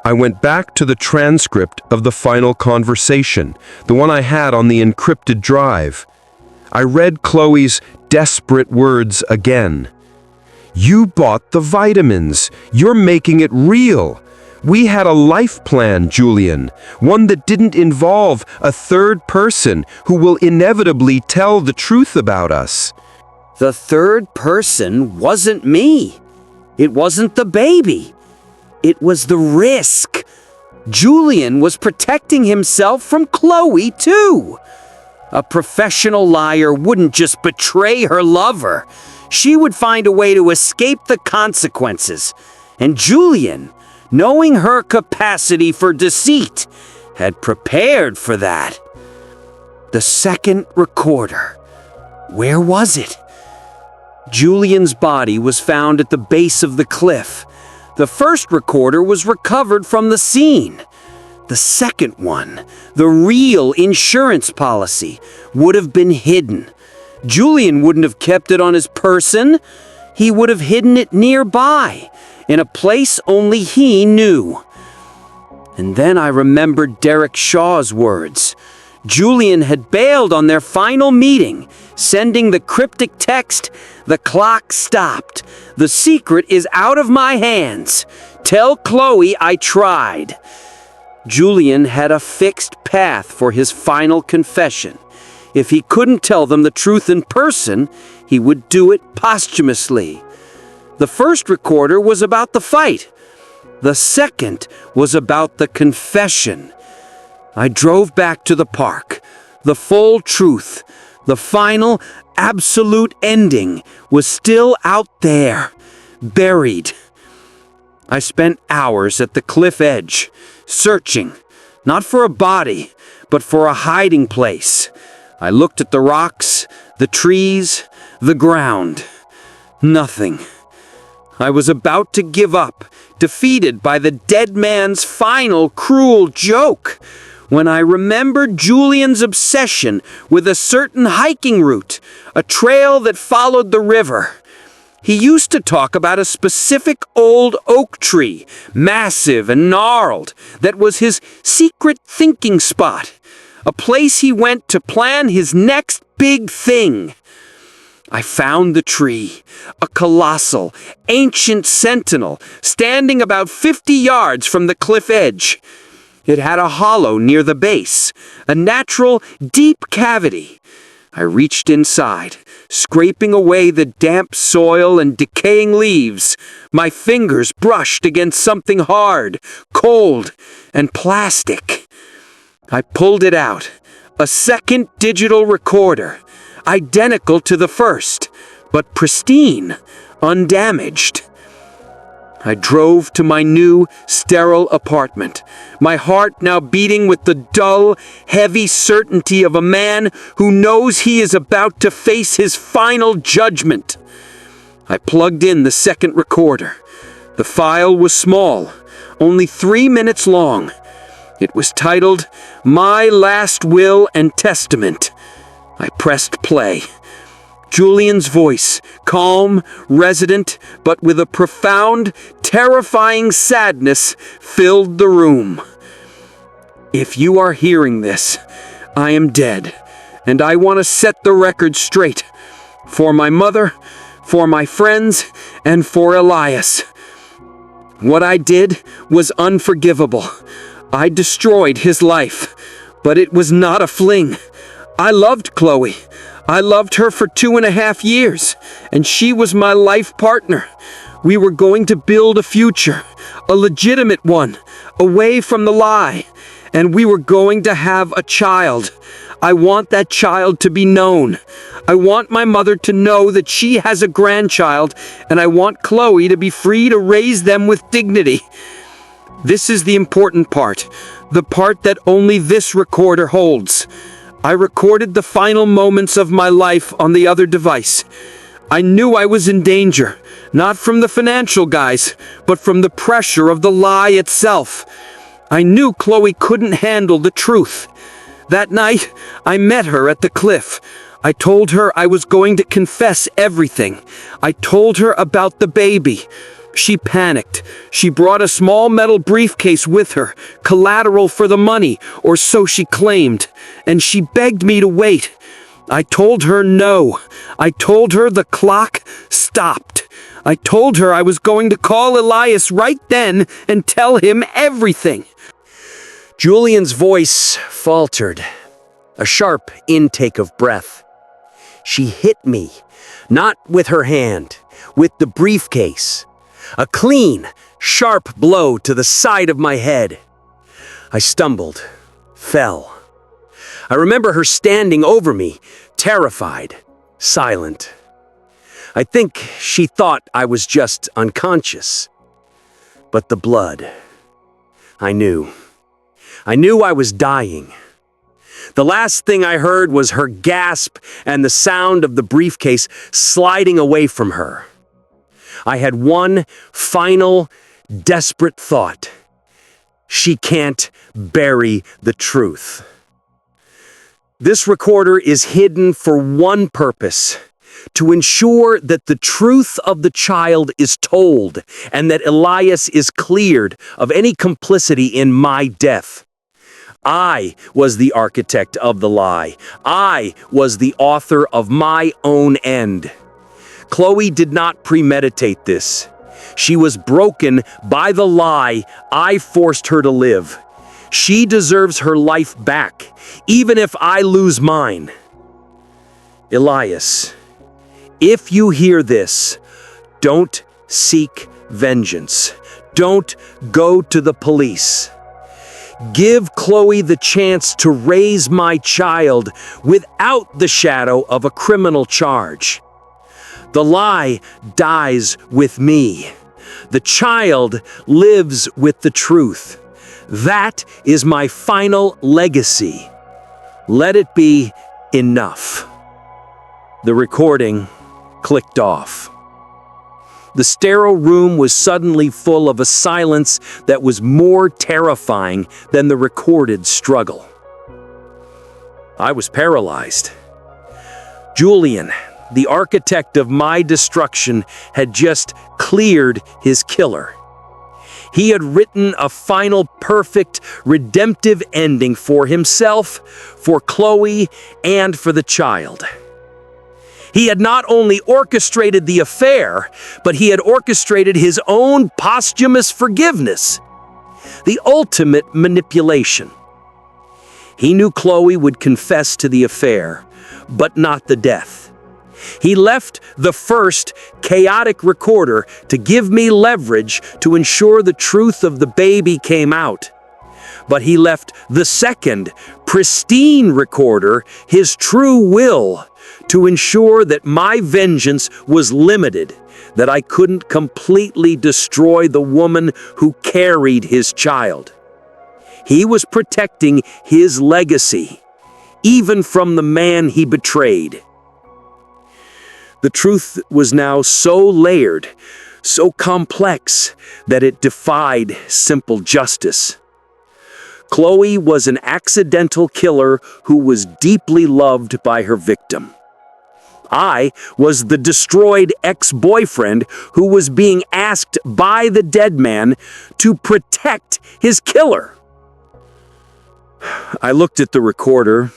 I went back to the transcript of the final conversation, the one I had on the encrypted drive. I read Chloe's desperate words again. "You bought the vitamins. You're making it real. We had a life plan, Julian, one that didn't involve a third person who will inevitably tell the truth about us." The third person wasn't me. It wasn't the baby. It was the risk. Julian was protecting himself from Chloe, too. A professional liar wouldn't just betray her lover. She would find a way to escape the consequences. And Julian, knowing her capacity for deceit, had prepared for that. The second recorder. Where was it? Julian's body was found at the base of the cliff. The first recorder was recovered from the scene. The second one, the real insurance policy, would have been hidden. Julian wouldn't have kept it on his person. He would have hidden it nearby, in a place only he knew. And then I remembered Derek Shaw's words. Julian had bailed on their final meeting, sending the cryptic text, "The clock stopped. The secret is out of my hands. Tell Chloe I tried." Julian had a fixed path for his final confession. If he couldn't tell them the truth in person, he would do it posthumously. The first recorder was about the fight. The second was about the confession. I drove back to the park. The full truth, the final, absolute ending, was still out there, buried. I spent hours at the cliff edge, searching, not for a body, but for a hiding place. I looked at the rocks, the trees, the ground. Nothing. I was about to give up, defeated by the dead man's final cruel joke, when I remembered Julian's obsession with a certain hiking route, a trail that followed the river. He used to talk about a specific old oak tree, massive and gnarled, that was his secret thinking spot, a place he went to plan his next big thing. I found the tree, a colossal, ancient sentinel, standing about 50 yards from the cliff edge. It had a hollow near the base, a natural, deep cavity. I reached inside, scraping away the damp soil and decaying leaves. My fingers brushed against something hard, cold, and plastic. I pulled it out, a second digital recorder, identical to the first, but pristine, undamaged. I drove to my new, sterile apartment, my heart now beating with the dull, heavy certainty of a man who knows he is about to face his final judgment. I plugged in the second recorder. The file was small, only 3 minutes long. It was titled, "My Last Will and Testament." I pressed play. Julian's voice, calm, resonant, but with a profound, terrifying sadness, filled the room. If you are hearing this, I am dead, and I want to set the record straight. For my mother, for my friends, and for Elias. What I did was unforgivable. I destroyed his life, but it was not a fling. I loved Chloe. I loved her for 2.5 years, and she was my life partner. We were going to build a future, a legitimate one, away from the lie, and we were going to have a child. I want that child to be known. I want my mother to know that she has a grandchild, and I want Chloe to be free to raise them with dignity. This is the important part, the part that only this recorder holds. I recorded the final moments of my life on the other device. I knew I was in danger, not from the financial guys, but from the pressure of the lie itself. I knew Chloe couldn't handle the truth. That night, I met her at the cliff. I told her I was going to confess everything. I told her about the baby. She panicked. She brought a small metal briefcase with her, collateral for the money, or so she claimed, and she begged me to wait. I told her no. I told her the clock stopped. I told her I was going to call Elias right then and tell him everything. Julian's voice faltered, a sharp intake of breath. She hit me, not with her hand, with the briefcase. A clean, sharp blow to the side of my head. I stumbled, fell. I remember her standing over me, terrified, silent. I think she thought I was just unconscious. But the blood. I knew. I knew I was dying. The last thing I heard was her gasp and the sound of the briefcase sliding away from her. I had one final, desperate thought. She can't bury the truth. This recorder is hidden for one purpose: to ensure that the truth of the child is told and that Elias is cleared of any complicity in my death. I was the architect of the lie. I was the author of my own end. Chloe did not premeditate this. She was broken by the lie I forced her to live. She deserves her life back, even if I lose mine. Elias, if you hear this, don't seek vengeance. Don't go to the police. Give Chloe the chance to raise my child without the shadow of a criminal charge. The lie dies with me. The child lives with the truth. That is my final legacy. Let it be enough. The recording clicked off. The sterile room was suddenly full of a silence that was more terrifying than the recorded struggle. I was paralyzed. Julian, the architect of my destruction, had just cleared his killer. He had written a final, perfect, redemptive ending for himself, for Chloe, and for the child. He had not only orchestrated the affair, but he had orchestrated his own posthumous forgiveness. The ultimate manipulation. He knew Chloe would confess to the affair, but not the death. He left the first chaotic recorder to give me leverage to ensure the truth of the baby came out. But he left the second pristine recorder, his true will, to ensure that my vengeance was limited, that I couldn't completely destroy the woman who carried his child. He was protecting his legacy, even from the man he betrayed. The truth was now so layered, so complex, that it defied simple justice. Chloe was an accidental killer who was deeply loved by her victim. I was the destroyed ex-boyfriend who was being asked by the dead man to protect his killer. I looked at the recorder,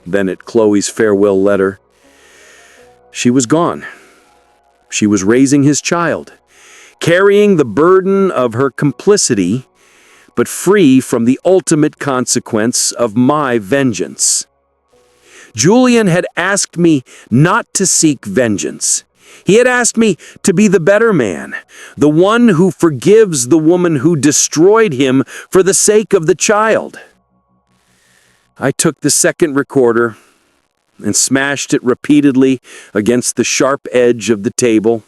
then at Chloe's farewell letter. She was gone. She was raising his child, carrying the burden of her complicity, but free from the ultimate consequence of my vengeance. Julian had asked me not to seek vengeance. He had asked me to be the better man, the one who forgives the woman who destroyed him for the sake of the child. I took the second recorder and smashed it repeatedly against the sharp edge of the table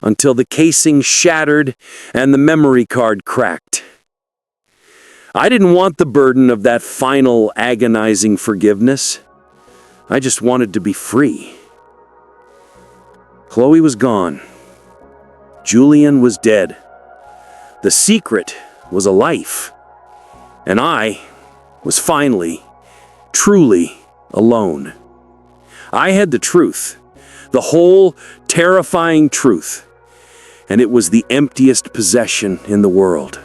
until the casing shattered and the memory card cracked. I didn't want the burden of that final agonizing forgiveness. I just wanted to be free. Chloe was gone. Julian was dead. The secret was a life. And I was finally, truly alone. I had the truth, the whole terrifying truth, and it was the emptiest possession in the world.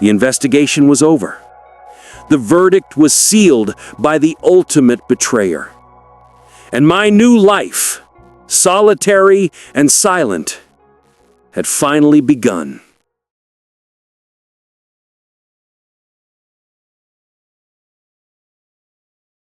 The investigation was over. The verdict was sealed by the ultimate betrayer. And my new life, solitary and silent, had finally begun.